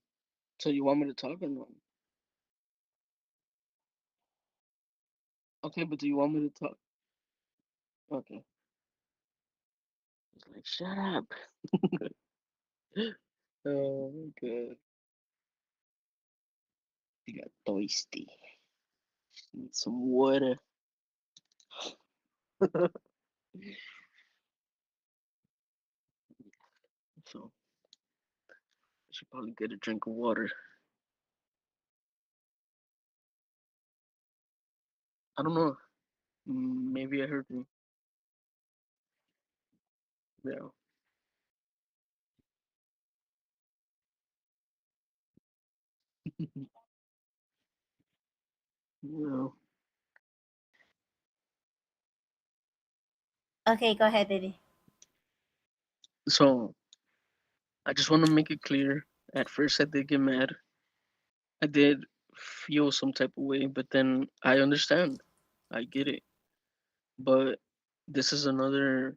Speaker 2: So you want me to talk or no? Okay, but do you want me to talk? Okay. It's like, shut up. Oh my god. You got thirsty. Need some water. So I should probably get a drink of water. I don't know. Maybe I heard you. Yeah. Yeah.
Speaker 1: Okay, go ahead, baby.
Speaker 2: So I just want to make it clear. At first, I did get mad. I did feel some type of way, but then I understand. I get it. But this is another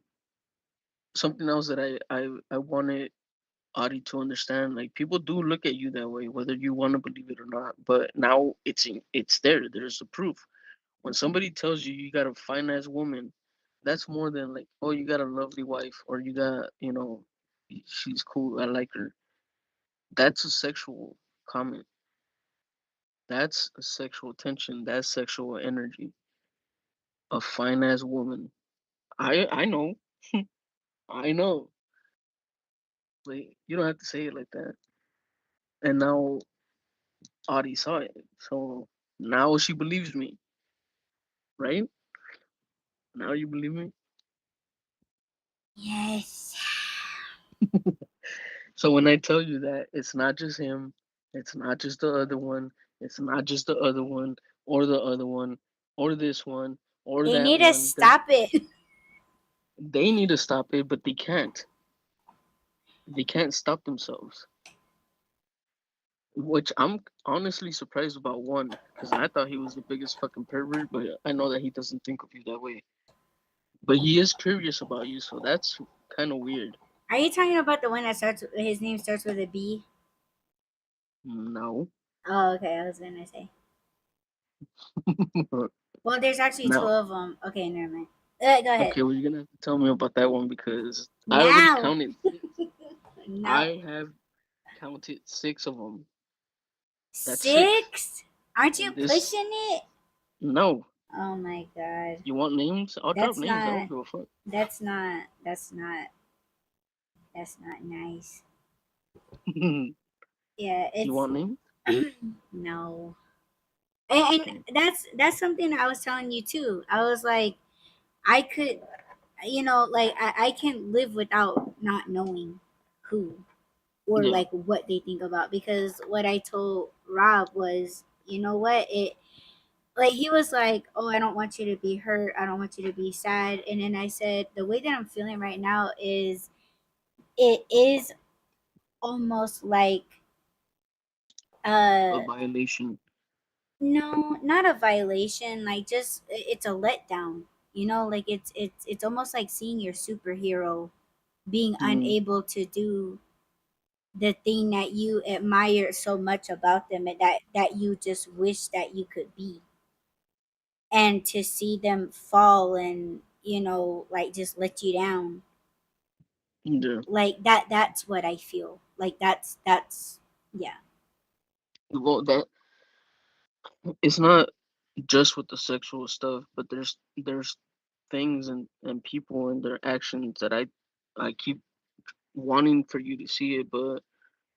Speaker 2: something else that I wanted Adi to understand. Like people do look at you that way, whether you want to believe it or not. But now it's there. There's the proof. When somebody tells you you got a fine ass woman, that's more than like, oh, you got a lovely wife or you got, she's cool. I like her. That's a sexual comment. That's a sexual tension. That's sexual energy. A fine ass woman. I know. I know. Like you don't have to say it like that. And now Audie saw it. So now she believes me, right? Now you believe me?
Speaker 1: Yes.
Speaker 2: So when I tell you that it's not just him, it's not just the other one, it's not just the other one, or the other one, or this one, or
Speaker 1: They
Speaker 2: that
Speaker 1: need to
Speaker 2: one. There's
Speaker 1: stop it.
Speaker 2: they need to stop it, but they can't. They can't stop themselves. which I'm honestly surprised about one, because I thought he was the biggest fucking pervert, but I know that he doesn't think of you that way. But he is curious about you, so that's kind of weird.
Speaker 1: Are you talking about the one that starts? His name starts with a B.
Speaker 2: No.
Speaker 1: Oh, okay. I was gonna say. Well, there's actually two
Speaker 2: Now,
Speaker 1: of them. Okay, never mind. Go ahead.
Speaker 2: okay, well, you're gonna have to tell me about that one because I already
Speaker 1: Now,
Speaker 2: counted six.
Speaker 1: no,
Speaker 2: I have counted six of them. That's six.
Speaker 1: six. Aren't you
Speaker 2: And this,
Speaker 1: pushing it?
Speaker 2: no.
Speaker 1: Oh my god.
Speaker 2: You want names? I'll drop
Speaker 1: That's
Speaker 2: names. I don't
Speaker 1: not.
Speaker 2: give a fuck.
Speaker 1: That's not. That's not. That's not nice.
Speaker 2: You
Speaker 1: Yeah, it's
Speaker 2: want names?
Speaker 1: no. And
Speaker 2: Okay.
Speaker 1: that's something I was telling you too. I was like, I could, like I can live without not knowing who or
Speaker 2: Yeah.
Speaker 1: like what they think about, because what I told Rob was, you know what, it like he was like, oh, I don't want you to be hurt, I don't want you to be sad, and then I said the way that I'm feeling right now is, it is almost like
Speaker 2: A
Speaker 1: uh
Speaker 2: violation.
Speaker 1: no, not a violation, like just it's a letdown, like it's almost like seeing your superhero being
Speaker 2: Mm,
Speaker 1: unable to do the thing that you admire so much about them, and that you just wish that you could be, and to see them fall and like just let you down,
Speaker 2: yeah.
Speaker 1: like that's what I feel like. That's Yeah.
Speaker 2: Well, that it's not just with the sexual stuff, but there's things and people and their actions that I keep wanting for you to see it, but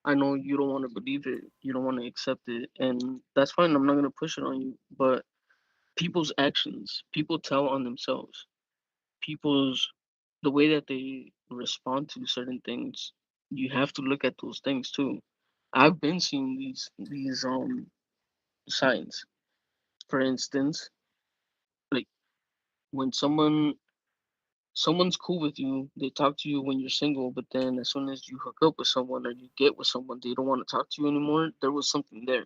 Speaker 2: I know you don't want to believe it. You don't want to accept it, and that's fine. I'm not gonna push it on you, but people's actions, people tell on themselves. People's the way that they respond to certain things, you have to look at those things too. I've been seeing these signs. For instance, like when someone's cool with you, they talk to you when you're single, but then as soon as you hook up with someone or you get with someone, they don't want to talk to you anymore. There was something there.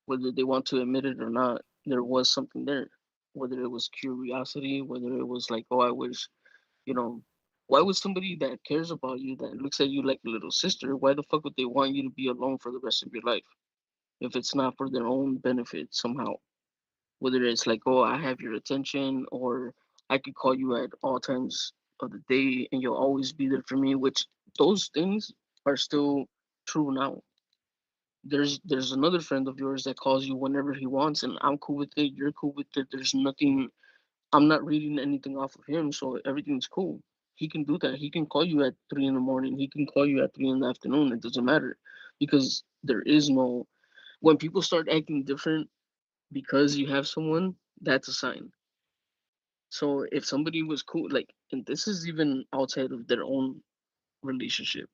Speaker 2: Whether they want to admit it or not, there was something there. Whether it was curiosity, whether it was like, oh, I wish, you know, why would somebody that cares about you, that looks at you like a little sister, why the fuck would they want you to be alone for the rest of your life if it's not for their own benefit somehow? Whether it's like, oh, I have your attention, or I could call you at all times of the day and you'll always be there for me, which those things are still true now. There's another friend of yours that calls you whenever he wants, and I'm cool with it, you're cool with it. There's nothing, I'm not reading anything off of him, so everything's cool. He can do that. He can call you at 3 in the morning. He can call you at 3 in the afternoon. It doesn't matter because there is no. When people start acting different because you have someone, that's a sign. So if somebody was cool, like, and this is even outside of their own relationship.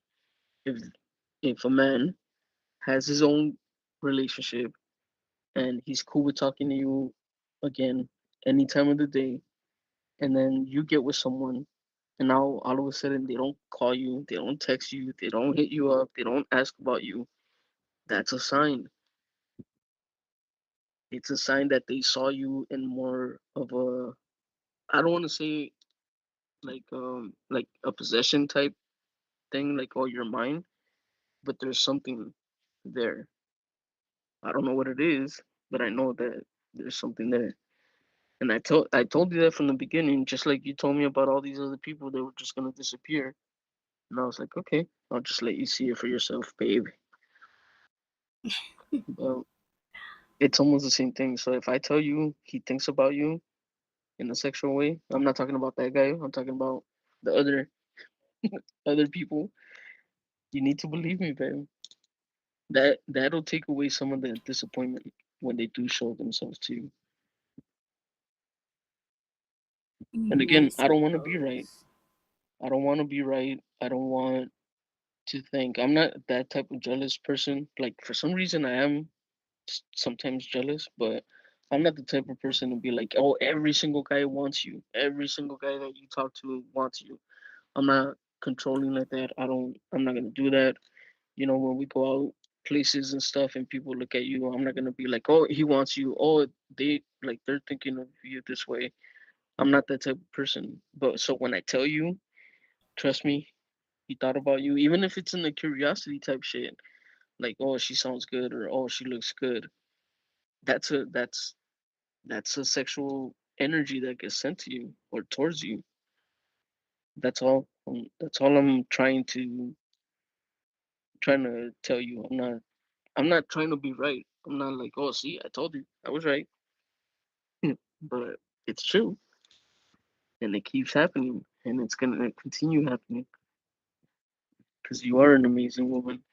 Speaker 2: If a man has his own relationship and he's cool with talking to you again any time of the day, and then you get with someone, and now all of a sudden they don't call you, they don't text you, they don't hit you up, they don't ask about you, that's a sign. It's a sign that they saw you in more of a, I don't want to say like a possession type thing, like, oh, you're mine, but there's something there. I don't know what it is, but I know that there's something there. And I told you that from the beginning, just like you told me about all these other people that were just gonna disappear. And I was like, okay, I'll just let you see it for yourself, babe. But it's almost the same thing. So if I tell you he thinks about you in a sexual way, I'm not talking about that guy. I'm talking about the other people. You need to believe me, babe. That'll take away some of the disappointment when they do show themselves to you. And
Speaker 1: I
Speaker 2: again, I don't want to be right.
Speaker 1: suppose.
Speaker 2: I don't want to be right. I don't want to think. I'm not that type of jealous person. Like for some reason, I am sometimes jealous, but I'm not the type of person to be like, oh, every single guy wants you. Every single guy that you talk to wants you. I'm not controlling like that. I'm not gonna do that. When we go out. places and stuff, and people look at you, I'm not gonna be like, oh, he wants you. Oh, they're thinking of you this way. I'm not that type of person. But so when I tell you, trust me, he thought about you, even if it's in the curiosity type shit. Like, oh, she sounds good, or oh, she looks good. That's a that's that's a sexual energy that gets sent to you or towards you. That's all. That's all I'm trying to tell you. I'm not trying to be right. I'm not like, oh, see, I told you, I was right. But it's true, and it keeps happening, and it's gonna continue happening because you are an amazing woman,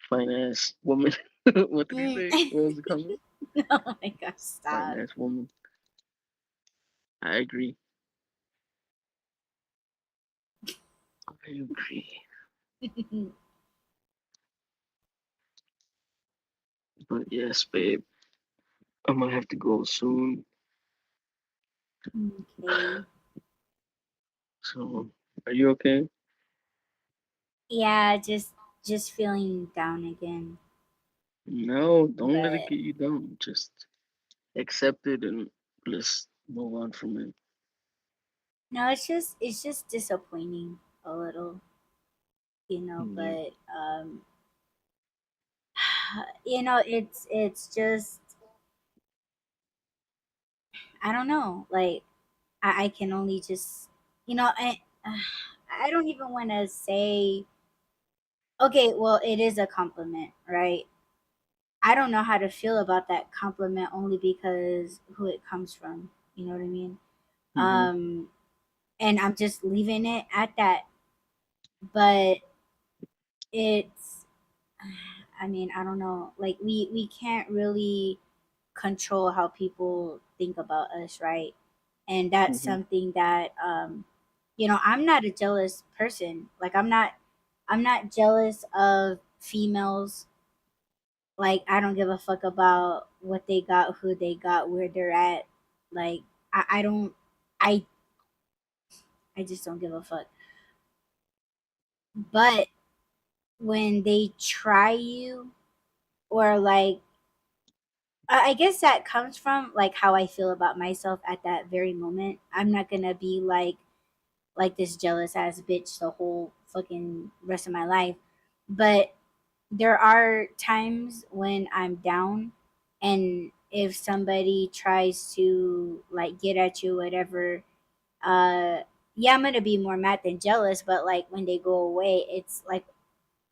Speaker 2: fine ass woman. What did he
Speaker 1: Mm.
Speaker 2: say? What was the comment?
Speaker 1: Oh my gosh,
Speaker 2: Fine
Speaker 1: stop.
Speaker 2: ass woman. I agree. I agree. But yes, babe, I'm gonna have to go soon.
Speaker 1: Okay.
Speaker 2: So, are you okay?
Speaker 1: Yeah, just feeling down again.
Speaker 2: No, don't let it
Speaker 1: But
Speaker 2: get you down. Just accept it and let's move on from it.
Speaker 1: no, it's just disappointing a little, you know,
Speaker 2: Yeah.
Speaker 1: but you know, it's just I don't know. Like I can only just you know, I don't even want to say okay, well, it is a compliment, right? I don't know how to feel about that compliment only because who it comes from. You know what I mean?
Speaker 2: Mm-hmm.
Speaker 1: Um, and I'm just leaving it at that. But it's, I mean, I don't know. Like we can't really control how people think about us, right? And that's
Speaker 2: Mm-hmm.
Speaker 1: something that you know, I'm not a jealous person. Like I'm not jealous of females. Like I don't give a fuck about what they got, who they got, where they're at. Like I don't I I just don't give a fuck. But when they try you or like I guess that comes from like how I feel about myself at that very moment. I'm not gonna be like this jealous ass bitch the whole fucking rest of my life. But there are times when I'm down and if somebody tries to like get at you, whatever, uh yeah, I'm gonna be more mad than jealous, but like when they go away, it's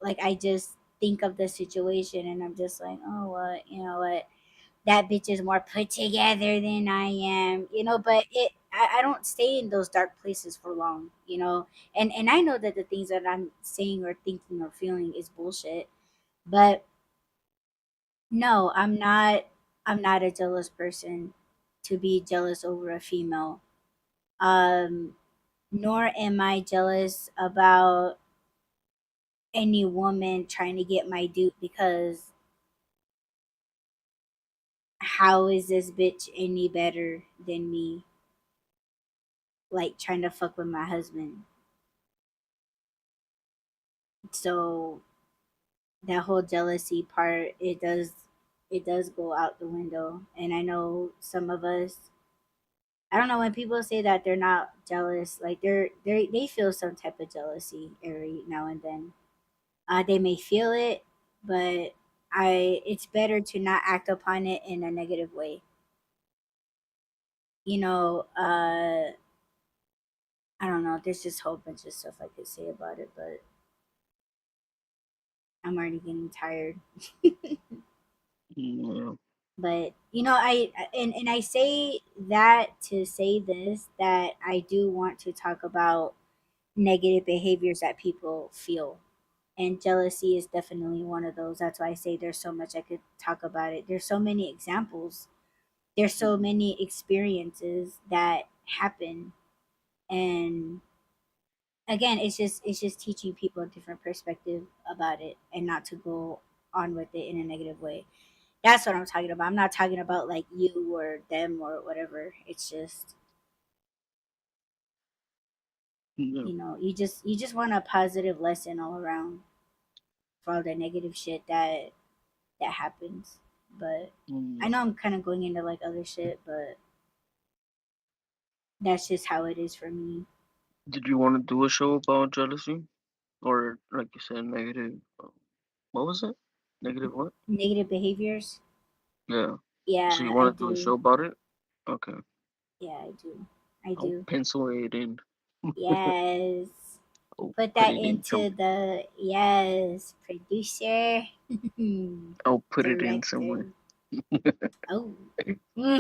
Speaker 1: like I just think of the situation and I'm just like, oh what, you know what, that bitch is more put together than I am, you know, but I don't stay in those dark places for long, you know. And I know that the things that I'm saying or thinking or feeling is bullshit. But no, I'm not a jealous person to be jealous over a female. Um Nor am I jealous about any woman trying to get my dupe because how is this bitch any better than me? Like trying to fuck with my husband. So that whole jealousy part, it does go out the window. And I know some of us, I don't know, when people say that they're not jealous, like they feel some type of jealousy every now and then. They may feel it, but I it's better to not act upon it in a negative way. You know, I don't know. There's just a whole bunch of stuff I could say about it, but I'm already getting tired.
Speaker 2: Yeah.
Speaker 1: But you know, and I say that to say this, that I do want to talk about negative behaviors that people feel, and jealousy is definitely one of those. That's why I say there's so much I could talk about it. There's so many examples, there's so
Speaker 2: Mm-hmm.
Speaker 1: many experiences that happen. And again, it's just teaching people a different perspective about it and not to go on with it in a negative way. That's what I'm talking about. I'm not talking about like you or them or whatever. It's just,
Speaker 2: Yeah.
Speaker 1: you know, you just want a positive lesson all around. for all the negative shit that happens. But I know I'm kind of going into like other shit, but that's just how it is for me.
Speaker 2: Did you want to do a show about jealousy, or like you said, negative? What was it? Negative what?
Speaker 1: Negative behaviors.
Speaker 2: Yeah. So you
Speaker 1: Yeah, I
Speaker 2: want to do a show
Speaker 1: do.
Speaker 2: about it? Okay.
Speaker 1: Yeah, I do. I
Speaker 2: I'll
Speaker 1: do.
Speaker 2: pencil it in.
Speaker 1: Yes.
Speaker 2: I'll
Speaker 1: Put
Speaker 2: put
Speaker 1: that
Speaker 2: it in
Speaker 1: into
Speaker 2: some.
Speaker 1: the yes producer,
Speaker 2: I'll put it in
Speaker 1: director.
Speaker 2: somewhere.
Speaker 1: Oh.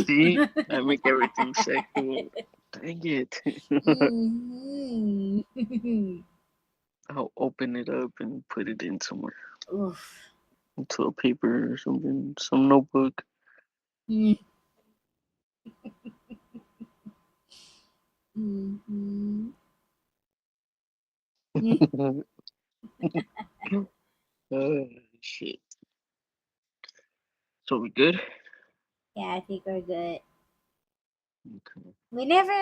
Speaker 2: See, I make everything sexual. Dang it.
Speaker 1: Mhm.
Speaker 2: I'll open it up and put it in somewhere.
Speaker 1: Oof.
Speaker 2: Into a paper or something, some notebook.
Speaker 1: Mm. Mhm. Mm.
Speaker 2: Oh, shit. So we good?
Speaker 1: Yeah, I think we're good.
Speaker 2: Okay.
Speaker 1: We never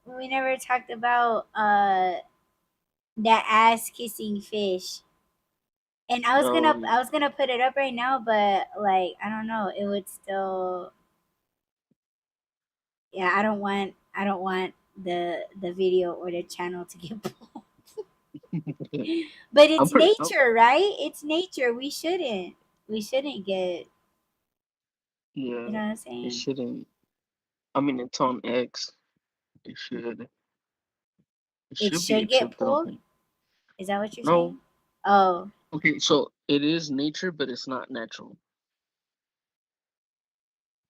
Speaker 1: we never talked about that ass kissing fish. And I was
Speaker 2: Oh,
Speaker 1: gonna
Speaker 2: yeah.
Speaker 1: I was gonna put it up right now, but like I don't know, it would still yeah, I don't want the video or the channel to get pulled. But
Speaker 2: I'm
Speaker 1: it's
Speaker 2: pretty.
Speaker 1: nature, right? It's nature. We shouldn't get you
Speaker 2: Yeah,
Speaker 1: know what I'm
Speaker 2: it
Speaker 1: saying?
Speaker 2: shouldn't. I mean, it's on X. It should. It
Speaker 1: It
Speaker 2: should be
Speaker 1: should get
Speaker 2: accepted on
Speaker 1: pulled.
Speaker 2: here.
Speaker 1: Is that what you're
Speaker 2: No.
Speaker 1: saying? Oh,
Speaker 2: Okay, so it is nature, but it's not natural.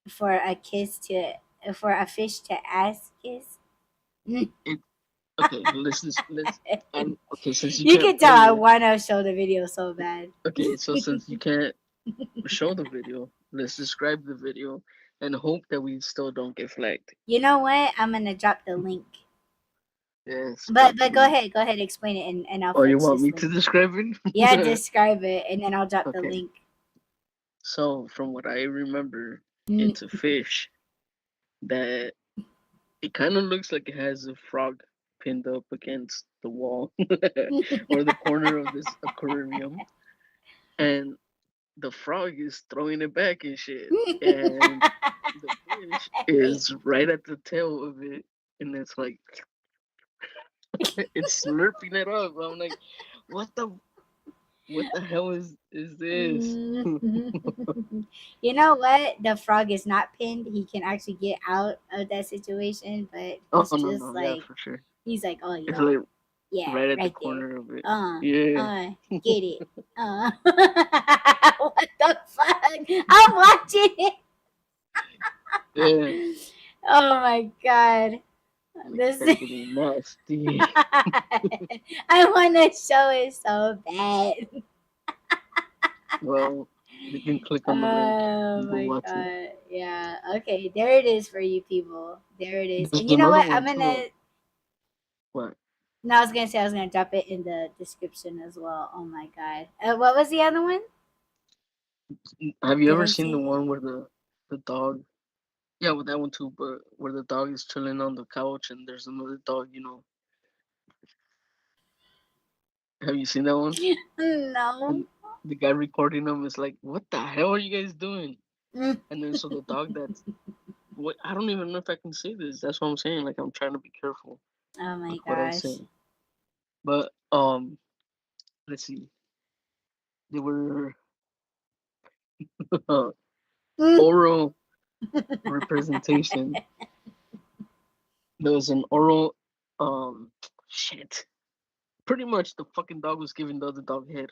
Speaker 1: for a kiss to for a fish to ass kiss. Mm.
Speaker 2: It. Okay, let's. Okay, since you
Speaker 1: You
Speaker 2: can't
Speaker 1: can tell
Speaker 2: play
Speaker 1: I
Speaker 2: it.
Speaker 1: want to show the video so bad.
Speaker 2: Okay, so since you can't show the video, let's describe the video and hope that we still don't get flagged.
Speaker 1: You know what? I'm gonna drop the link.
Speaker 2: Yes,
Speaker 1: But
Speaker 2: but
Speaker 1: but go
Speaker 2: please.
Speaker 1: ahead, explain it, and I'll
Speaker 2: Oh, you
Speaker 1: fetch
Speaker 2: want
Speaker 1: this
Speaker 2: me to
Speaker 1: link.
Speaker 2: describe
Speaker 1: Yeah,
Speaker 2: it?
Speaker 1: describe it, and then I'll drop the
Speaker 2: Okay,
Speaker 1: link.
Speaker 2: so from what I remember,
Speaker 1: Mm.
Speaker 2: it's a fish that it kind of looks like it has a frog pinned up against the wall or the corner of this aquarium, and the frog is throwing it back and shit, and the fish is right at the tail of it, and it's like it's slurping it up. I'm like, what the what the hell is this?
Speaker 1: You know what? The frog is not pinned. He can actually get out of that situation, but
Speaker 2: Oh
Speaker 1: he's
Speaker 2: no
Speaker 1: just
Speaker 2: no yeah
Speaker 1: like
Speaker 2: for sure.
Speaker 1: oh
Speaker 2: It's
Speaker 1: yeah,
Speaker 2: like
Speaker 1: yeah,
Speaker 2: right at the
Speaker 1: right there.
Speaker 2: corner of it.
Speaker 1: Uh,
Speaker 2: Yeah.
Speaker 1: get it. What the fuck? I'm watching it.
Speaker 2: Yeah.
Speaker 1: Oh my god.
Speaker 2: Like
Speaker 1: This
Speaker 2: start getting nasty.
Speaker 1: I want to show it so bad.
Speaker 2: Well, you can click on the link
Speaker 1: Oh
Speaker 2: and go
Speaker 1: my
Speaker 2: watch it.
Speaker 1: god. Yeah. Okay. There it is for you people. There it is.
Speaker 2: There's
Speaker 1: And you know
Speaker 2: another
Speaker 1: what? I'm
Speaker 2: one too.
Speaker 1: gonna.
Speaker 2: What?
Speaker 1: No, I was gonna say I was gonna drop it in the description as well. Oh my god. What was the other one?
Speaker 2: Have you
Speaker 1: Did
Speaker 2: ever
Speaker 1: I
Speaker 2: seen the
Speaker 1: see it?
Speaker 2: one where the dog? Yeah, with that one too. But where the dog is chilling on the couch and there's another dog. Have you seen that one?
Speaker 1: No.
Speaker 2: And the guy recording them is like, "What the hell are you guys doing?"
Speaker 1: Mm.
Speaker 2: And then so the dog that's what I don't even know if I can say this. That's what I'm saying. Like I'm trying to be careful
Speaker 1: Oh my
Speaker 2: with what I
Speaker 1: gosh.
Speaker 2: say. But let's see. They were
Speaker 1: Mm.
Speaker 2: oral representation. There was an oral shit. Pretty much the fucking dog was giving the other dog head.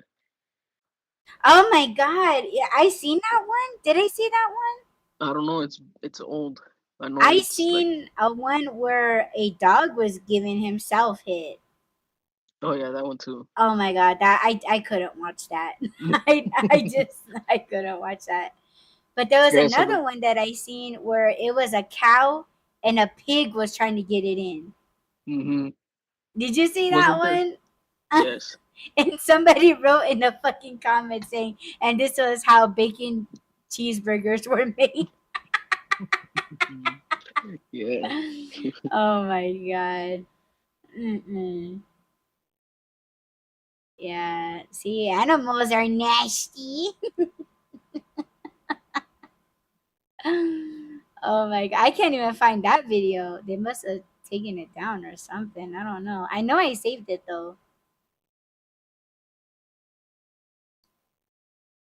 Speaker 1: Oh my god. Yeah, I seen that one. Did I see that one?
Speaker 2: I don't know. It's old. I know
Speaker 1: I
Speaker 2: it's like
Speaker 1: seen a one where a dog was giving himself hit.
Speaker 2: oh yeah that one too.
Speaker 1: Oh my god, that I couldn't watch that. I couldn't watch that. But there was
Speaker 2: Yeah. So the
Speaker 1: another one that I seen where it was a cow and a pig was trying to get it in.
Speaker 2: mm-hmm.
Speaker 1: Did you see that
Speaker 2: Wasn't there?
Speaker 1: one?
Speaker 2: Yes.
Speaker 1: And somebody wrote in the fucking comments saying, and this was how bacon cheeseburgers were made.
Speaker 2: Mhm. Yeah.
Speaker 1: Oh my god. Mm-mm. Yeah. See, animals are nasty. Oh my god. I can't even find that video. They must have taken it down or something. I don't know. I know I saved it though.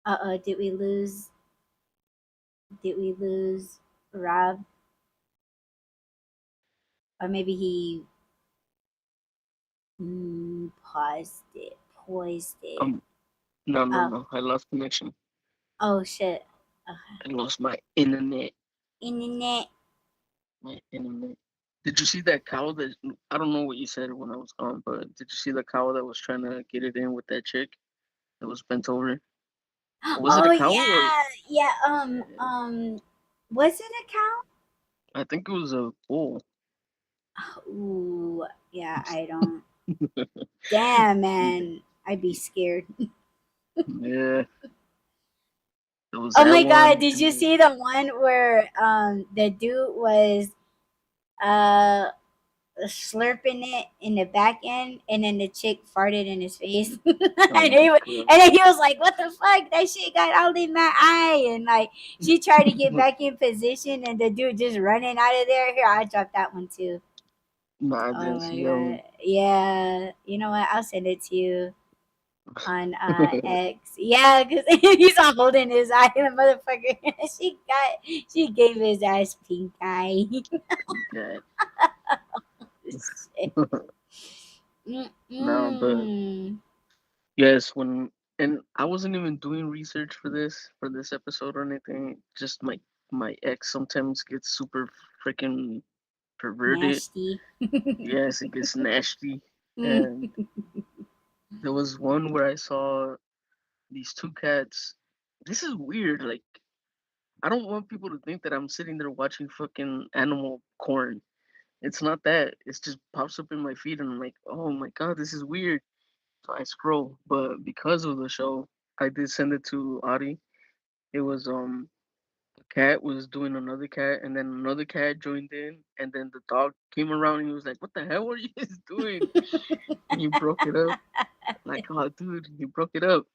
Speaker 1: Uh-oh, did we lose Rob? Or maybe he paused it, poised it.
Speaker 2: Um, no, no,
Speaker 1: Oh,
Speaker 2: no. I lost connection.
Speaker 1: oh shit.
Speaker 2: I lost my internet.
Speaker 1: Internet.
Speaker 2: My internet. Did you see that cow that I don't know what you said when I was gone, but did you see the cow that was trying to get it in with that chick that was bent over? Was it a
Speaker 1: Oh
Speaker 2: cow or
Speaker 1: yeah, yeah. Was it a cow?
Speaker 2: I think it was a bull?
Speaker 1: Ooh, yeah. I don't. Damn, man. I'd be scared.
Speaker 2: Yeah, there was
Speaker 1: Oh
Speaker 2: that
Speaker 1: my god,
Speaker 2: one,
Speaker 1: did
Speaker 2: and
Speaker 1: you
Speaker 2: then
Speaker 1: see the one where the dude was uh slurping it in the back end and then the chick farted in his face
Speaker 2: oh my
Speaker 1: and then he was like, what the fuck, that shit got all in my eye, and like she tried to get
Speaker 2: god,
Speaker 1: back in position and the dude just running out of there. Here, I dropped that one too.
Speaker 2: nah, I
Speaker 1: Oh
Speaker 2: didn't
Speaker 1: my
Speaker 2: see that one.
Speaker 1: god. Yeah, you know what, I'll send it to you on X. Yeah, because he's all holding his eye, and the motherfucker she gave his ass pink eye.
Speaker 2: God.
Speaker 1: Shit.
Speaker 2: No, but
Speaker 1: Mm-mm.
Speaker 2: yes, when and I wasn't even doing research for this episode or anything. Just my ex sometimes gets super freaking perverted.
Speaker 1: Nasty.
Speaker 2: Yes, it gets nasty.
Speaker 1: Mm.
Speaker 2: And there was one where I saw these two cats. This is weird. Like I don't want people to think that I'm sitting there watching fucking animal corn. It's not that. It just pops up in my feed and I'm like, oh my god, this is weird. So I scroll. But because of the show, I did send it to Audie. It was a cat was doing another cat and then another cat joined in and then the dog came around and he was like, what the hell were you guys doing? And he broke it up. Like, oh dude, he broke it up.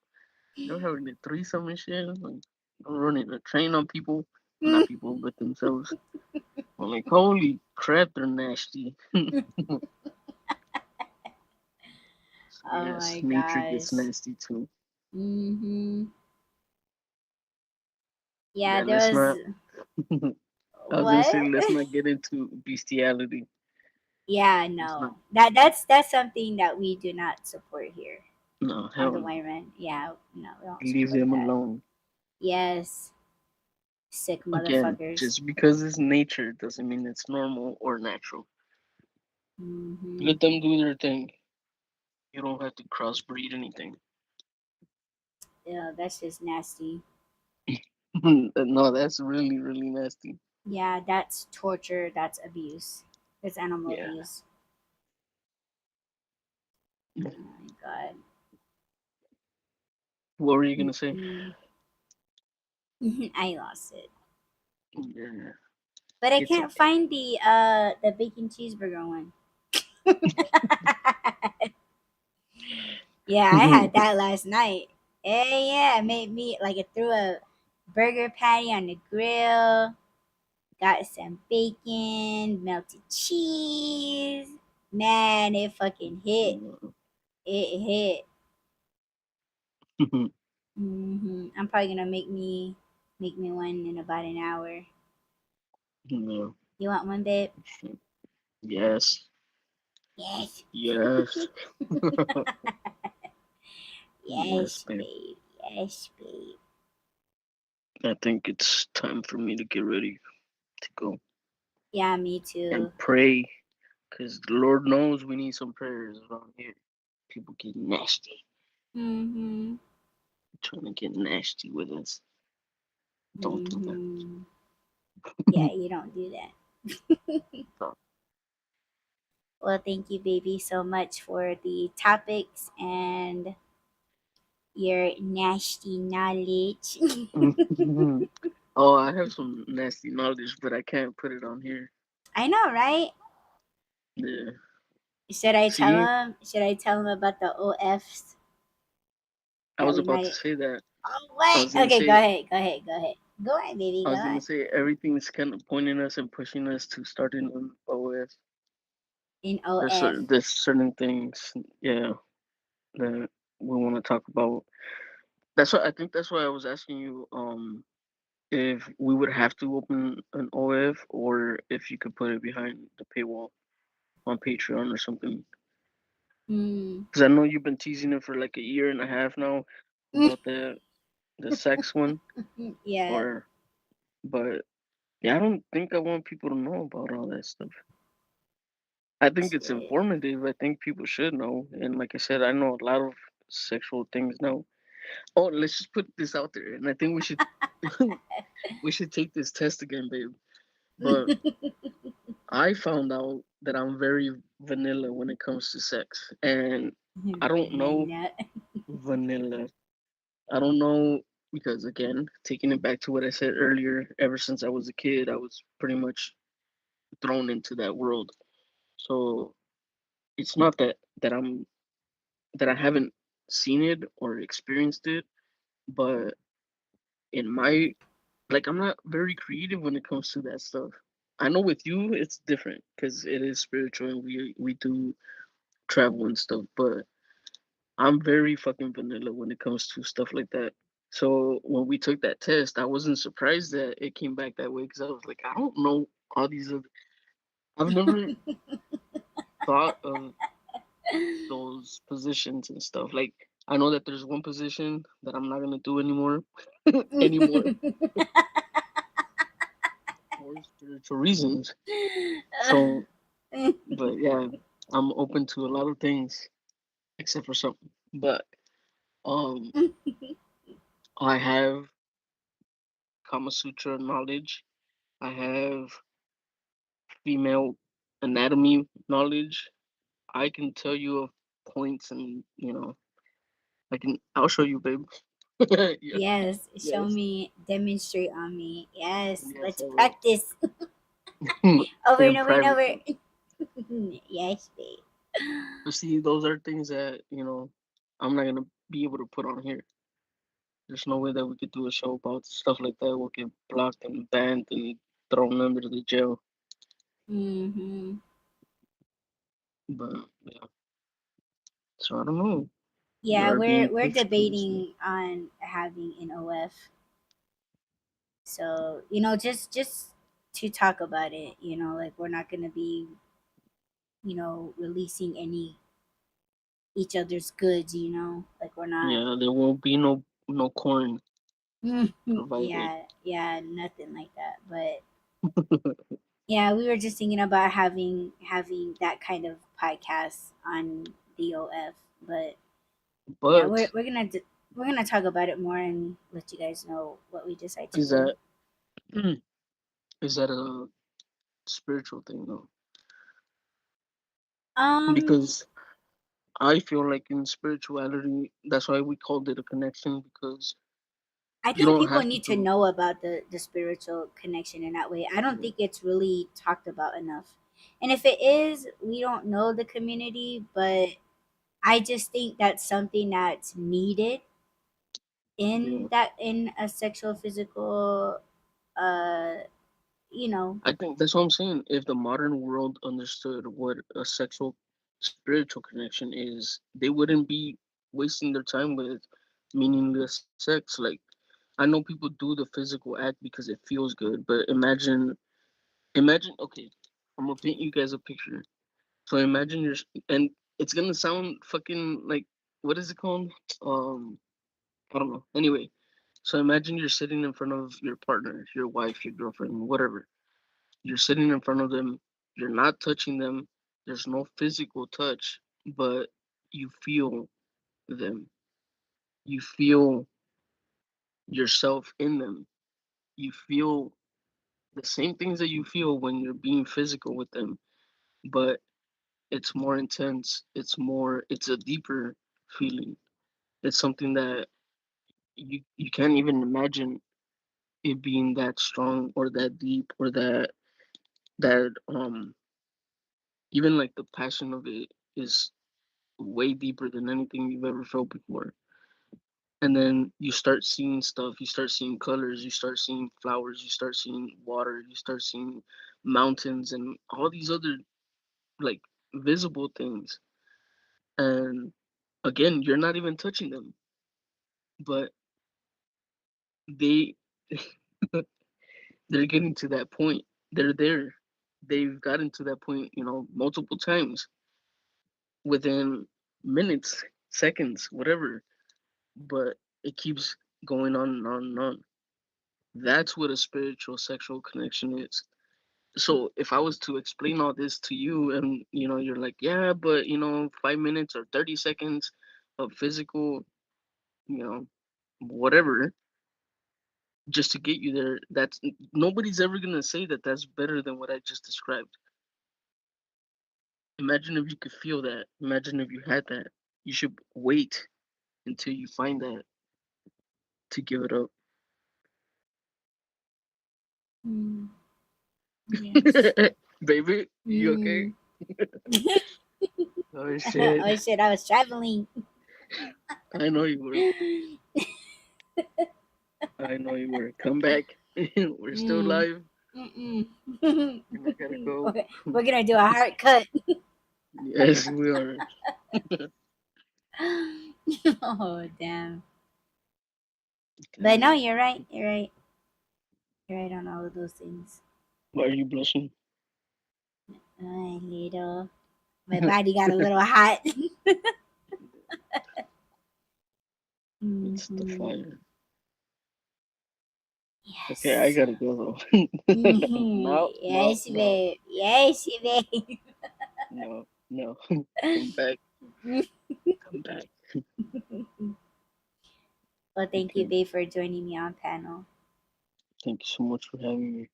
Speaker 2: They were having a threesome and shit. Like, they were running a train on people. Not people, but themselves. I'm like, holy crap, they're nasty. So
Speaker 1: Oh
Speaker 2: yes,
Speaker 1: my
Speaker 2: nature gets
Speaker 1: gosh.
Speaker 2: nasty too.
Speaker 1: Mm-hmm. Yeah,
Speaker 2: Yeah,
Speaker 1: there
Speaker 2: let's
Speaker 1: was
Speaker 2: not. I was gonna
Speaker 1: what?
Speaker 2: say let's not get into bestiality.
Speaker 1: Yeah,
Speaker 2: Let's not.
Speaker 1: no. That's something that we do not support here
Speaker 2: No,
Speaker 1: on
Speaker 2: hell
Speaker 1: the
Speaker 2: no.
Speaker 1: White Man. Yeah, no, we don't
Speaker 2: Leave
Speaker 1: support
Speaker 2: them
Speaker 1: that.
Speaker 2: alone.
Speaker 1: Yes, sick
Speaker 2: Again,
Speaker 1: motherfuckers.
Speaker 2: just because it's nature doesn't mean it's normal or natural.
Speaker 1: Mm-hmm.
Speaker 2: Let them do their thing. You don't have to crossbreed anything.
Speaker 1: Yeah, that's just nasty.
Speaker 2: No, that's really, really nasty.
Speaker 1: Yeah, that's torture. That's abuse. That's animal
Speaker 2: Yeah.
Speaker 1: abuse. Oh my god.
Speaker 2: What were you gonna say?
Speaker 1: Mm-mm. I lost it,
Speaker 2: Yeah,
Speaker 1: but I
Speaker 2: it's
Speaker 1: can't
Speaker 2: okay.
Speaker 1: find the bacon cheeseburger one. Yeah, I had that last night. Yeah, it made me like it threw a burger patty on the grill. Got some bacon, melted cheese. Man, it fucking hit. It hit. I'm probably gonna make me one in about an hour.
Speaker 2: No.
Speaker 1: You want one, babe?
Speaker 2: Yes.
Speaker 1: Yes.
Speaker 2: Yes. Yes,
Speaker 1: Yes,
Speaker 2: babe.
Speaker 1: babe. Yes, babe.
Speaker 2: I think it's time for me to get ready to go
Speaker 1: Yeah, me
Speaker 2: and
Speaker 1: too.
Speaker 2: pray, because the Lord knows we need some prayers around here. People get nasty,
Speaker 1: Mm-hmm.
Speaker 2: trying to get nasty with us. Don't do that.
Speaker 1: Mm-hmm. Yeah, you don't do that.
Speaker 2: So,
Speaker 1: Well, thank you, baby, so much for the topics and your nasty knowledge.
Speaker 2: oh, I have some nasty knowledge, but I can't put it on here.
Speaker 1: I know, right?
Speaker 2: Yeah.
Speaker 1: Should I tell
Speaker 2: See?
Speaker 1: him? Should I tell him about the OFs?
Speaker 2: I
Speaker 1: that
Speaker 2: was
Speaker 1: we
Speaker 2: about to
Speaker 1: might.
Speaker 2: say that.
Speaker 1: Oh,
Speaker 2: I
Speaker 1: what?
Speaker 2: was gonna
Speaker 1: Okay, go
Speaker 2: say
Speaker 1: ahead. Go ahead. Go ahead. Go ahead, baby.
Speaker 2: I
Speaker 1: Go
Speaker 2: was gonna
Speaker 1: on.
Speaker 2: say everything's kind of pointing us and pushing us to starting an OS.
Speaker 1: In OF.
Speaker 2: There's certain things, yeah, that we want to talk about. That's why I think that's why I was asking you, if we would have to open an OF or if you could put it behind the paywall on Patreon or something.
Speaker 1: Mm.
Speaker 2: Because I know you've been teasing it for like a year and a half now about the sex one,
Speaker 1: Yeah.
Speaker 2: or but yeah, I don't think I want people to know about all that stuff. I think it's
Speaker 1: Shit.
Speaker 2: informative. I think people should know. And like I said, I know a lot of sexual things now. Oh, let's just put this out there, and I think we should we should take this test again, babe. But I found out that I'm very vanilla when it comes to sex, and I don't know
Speaker 1: Vanilla.
Speaker 2: vanilla. I don't know because again, taking it back to what I said earlier, ever since I was a kid, I was pretty much thrown into that world. So it's not that I haven't seen it or experienced it, but in my like I'm not very creative when it comes to that stuff. I know with you it's different because it is spiritual and we do travel and stuff, but I'm very fucking vanilla when it comes to stuff like that. So when we took that test, I wasn't surprised that it came back that way because I was like, I don't know all these other. I've never thought of those positions and stuff. Like I know that there's one position that I'm not gonna do anymore, anymore for spiritual reasons. So, but yeah, I'm open to a lot of things except for something. But um, I have Kama Sutra knowledge. I have female anatomy knowledge. I can tell you of points, and I'll show you, babe. Yeah,
Speaker 1: Yes, show
Speaker 2: yes,
Speaker 1: me, demonstrate on me. Yes,
Speaker 2: yes,
Speaker 1: let's
Speaker 2: I will.
Speaker 1: practice over and
Speaker 2: In
Speaker 1: over and
Speaker 2: private
Speaker 1: over.
Speaker 2: though.
Speaker 1: Yes, babe.
Speaker 2: But see, those are things that I'm not gonna be able to put on here. There's no way that we could do a show about stuff like that. We'll get blocked and banned and thrown under the jail.
Speaker 1: Mm-hmm.
Speaker 2: But yeah, so I don't know. We
Speaker 1: Yeah,
Speaker 2: are being
Speaker 1: we're
Speaker 2: pushed to this thing.
Speaker 1: debating on having an OF. So just to talk about it. Like we're not gonna be releasing any each other's goods. Like we're not.
Speaker 2: Yeah, there won't be no corn provided.
Speaker 1: Yeah, yeah, nothing like that. But yeah, we were just thinking about having that kind of podcast on the OF. But yeah,
Speaker 2: But
Speaker 1: we're gonna talk about it more and let you guys know what we decide to
Speaker 2: is
Speaker 1: do.
Speaker 2: that is that a spiritual thing though?
Speaker 1: Um,
Speaker 2: Because I feel like in spirituality, that's why we called it a connection because
Speaker 1: I
Speaker 2: you
Speaker 1: think
Speaker 2: don't
Speaker 1: people
Speaker 2: have to
Speaker 1: need to
Speaker 2: do.
Speaker 1: know about the spiritual connection in that way. I don't
Speaker 2: Yeah,
Speaker 1: think it's really talked about enough. And if it is, we don't know the community, but I just think that's something that's needed
Speaker 2: yeah.
Speaker 1: in a sexual physical uh you know
Speaker 2: I think that's what I'm saying. If the modern world understood what a sexual spiritual connection is, they wouldn't be wasting their time with meaningless sex. Like I know people do the physical act because it feels good, but imagine okay, I'm gonna paint you guys a picture. So imagine and it's gonna sound fucking like what is it called? I don't know. Anyway, so imagine you're sitting in front of your partner, your wife, your girlfriend, whatever. You're sitting in front of them, you're not touching them, there's no physical touch, but you feel them. You feel yourself in them. You feel the same things that you feel when you're being physical with them, but it's more intense. It's a deeper feeling. It's something that you can't even imagine it being that strong or that deep or that even like the passion of it is way deeper than anything you've ever felt before. And then you start seeing stuff, you start seeing colors, you start seeing flowers, you start seeing water, you start seeing mountains and all these other like visible things. And again, you're not even touching them, but they they're getting to that point. They're there. They've gotten to that point, multiple times within minutes, seconds, whatever. But it keeps going on and on and on. That's what a spiritual sexual connection is. So if I was to explain all this to you and you're like, yeah, but 5 minutes or 30 seconds of physical, you know, whatever, just to get you there, that's nobody's ever gonna say that that's better than what I just described. Imagine if you could feel that. Imagine if you had that. You should wait until you find that to give it up.
Speaker 1: Mm, yes.
Speaker 2: Baby, you okay?
Speaker 1: Mm.
Speaker 2: Oh shit.
Speaker 1: Oh shit, I was traveling.
Speaker 2: I know you were. I know you were. Come back. We're still
Speaker 1: Mm.
Speaker 2: live.
Speaker 1: Mm-mm.
Speaker 2: And I gotta go.
Speaker 1: We're gonna do a hard cut.
Speaker 2: Yes, we are.
Speaker 1: Oh damn! But
Speaker 2: Damn
Speaker 1: no,
Speaker 2: it.
Speaker 1: you're right. You're right. You're right on all of those things.
Speaker 2: Why are you blushing?
Speaker 1: A little. My body got a little hot.
Speaker 2: It's the
Speaker 1: Hmm.
Speaker 2: fire. Okay, I
Speaker 1: Yes.
Speaker 2: gotta go though.
Speaker 1: Hmm.
Speaker 2: No, no,
Speaker 1: Yes,
Speaker 2: no,
Speaker 1: babe. Yes, babe.
Speaker 2: no, no. Come back. Come back.
Speaker 1: Well, thank you,
Speaker 2: Okay.
Speaker 1: babe, for joining me on panel.
Speaker 2: Thank you so much for having me.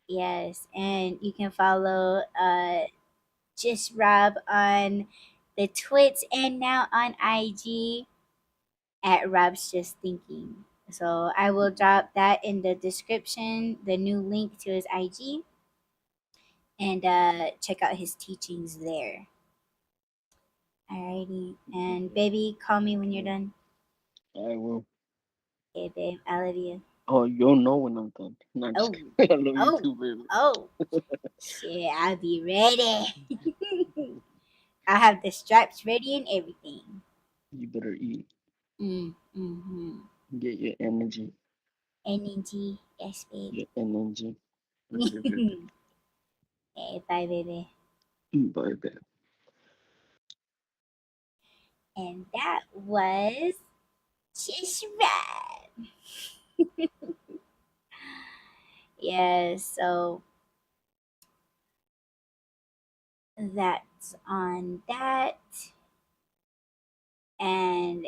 Speaker 1: Yes, and you can follow just Rob on the Twits and now on IG at Rob's Just Thinking. So I will drop that in the description, the new link to his IG, and check out his teachings there. Alrighty, and
Speaker 2: Okay.
Speaker 1: baby, call me when you're
Speaker 2: Yeah,
Speaker 1: done.
Speaker 2: I will.
Speaker 1: Okay, babe, I love you.
Speaker 2: Oh, you'll know when I'm done. Not just
Speaker 1: Oh,
Speaker 2: kidding. I love you
Speaker 1: oh,
Speaker 2: too, baby.
Speaker 1: oh. Shit, I'll be ready. I have the straps ready and everything.
Speaker 2: You better eat.
Speaker 1: Mm-hmm.
Speaker 2: Get your energy.
Speaker 1: Energy, yes, babe.
Speaker 2: Your energy. Okay, baby.
Speaker 1: Okay, bye, baby.
Speaker 2: Bye, baby.
Speaker 1: And that was just right. Yeah, so that's on that. And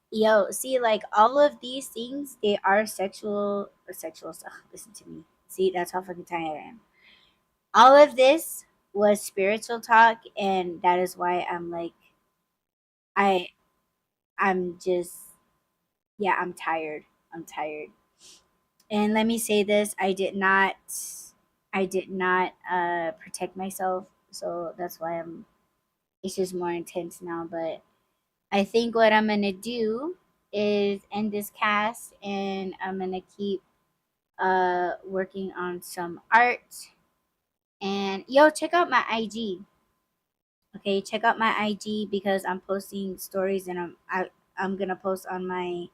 Speaker 1: yo, see, like all of these things, they are sexual or sexual stuff. Listen to me. See, that's how fucking tired I am. All of this was spiritual talk, and that is why I'm like, I, I'm just, yeah, I'm tired. I'm tired. And let me say this: I did not protect myself, so that's why I'm. It's just more intense now. But I think what I'm gonna do is end this cast, and I'm gonna keep working on some art. And yo, check out my IG. Okay, check out my IG because I'm posting stories, and I'm gonna post on my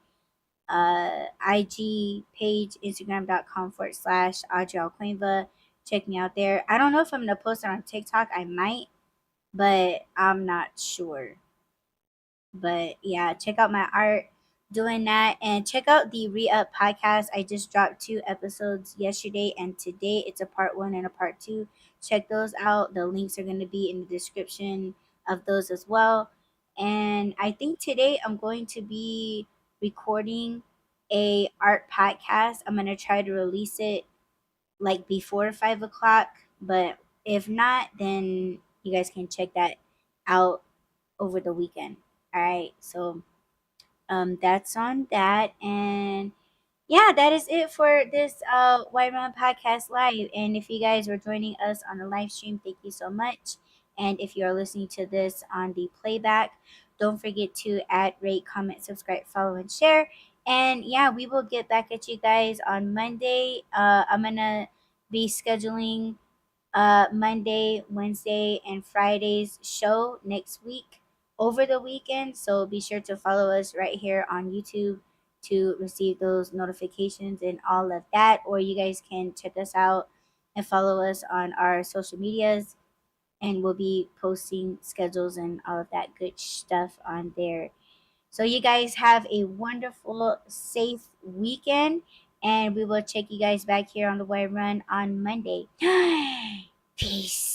Speaker 1: IG page, Instagram.com/ AudreyalKoinva. Check me out there. I don't know if I'm gonna post it on TikTok. I might, but I'm not sure. But yeah, check out my art doing that, and check out the Re-Up podcast. I just dropped 2 episodes yesterday and today. It's a part 1 and a part 2. Check those out. The links are going to be in the description of those as well. And I think today I'm going to be recording a art podcast. I'm going to try to release it like before 5 o'clock, but if not, then you guys can check that out over the weekend. All right, so that's on that, and yeah, that is it for this White Mom Podcast Live. And if you guys were joining us on the live stream, thank you so much. And if you are listening to this on the playback, Don't forget to add, rate, comment, subscribe, follow, and share. And yeah, we will get back at you guys on Monday. I'm gonna be scheduling Monday, Wednesday, and Friday's show next week over the weekend. So be sure to follow us right here on YouTube to receive those notifications and all of that. Or you guys can check us out and follow us on our social medias, and we'll be posting schedules and all of that good stuff on there. So you guys have a wonderful, safe weekend, and we will check you guys back here on the White Run on Monday. Peace.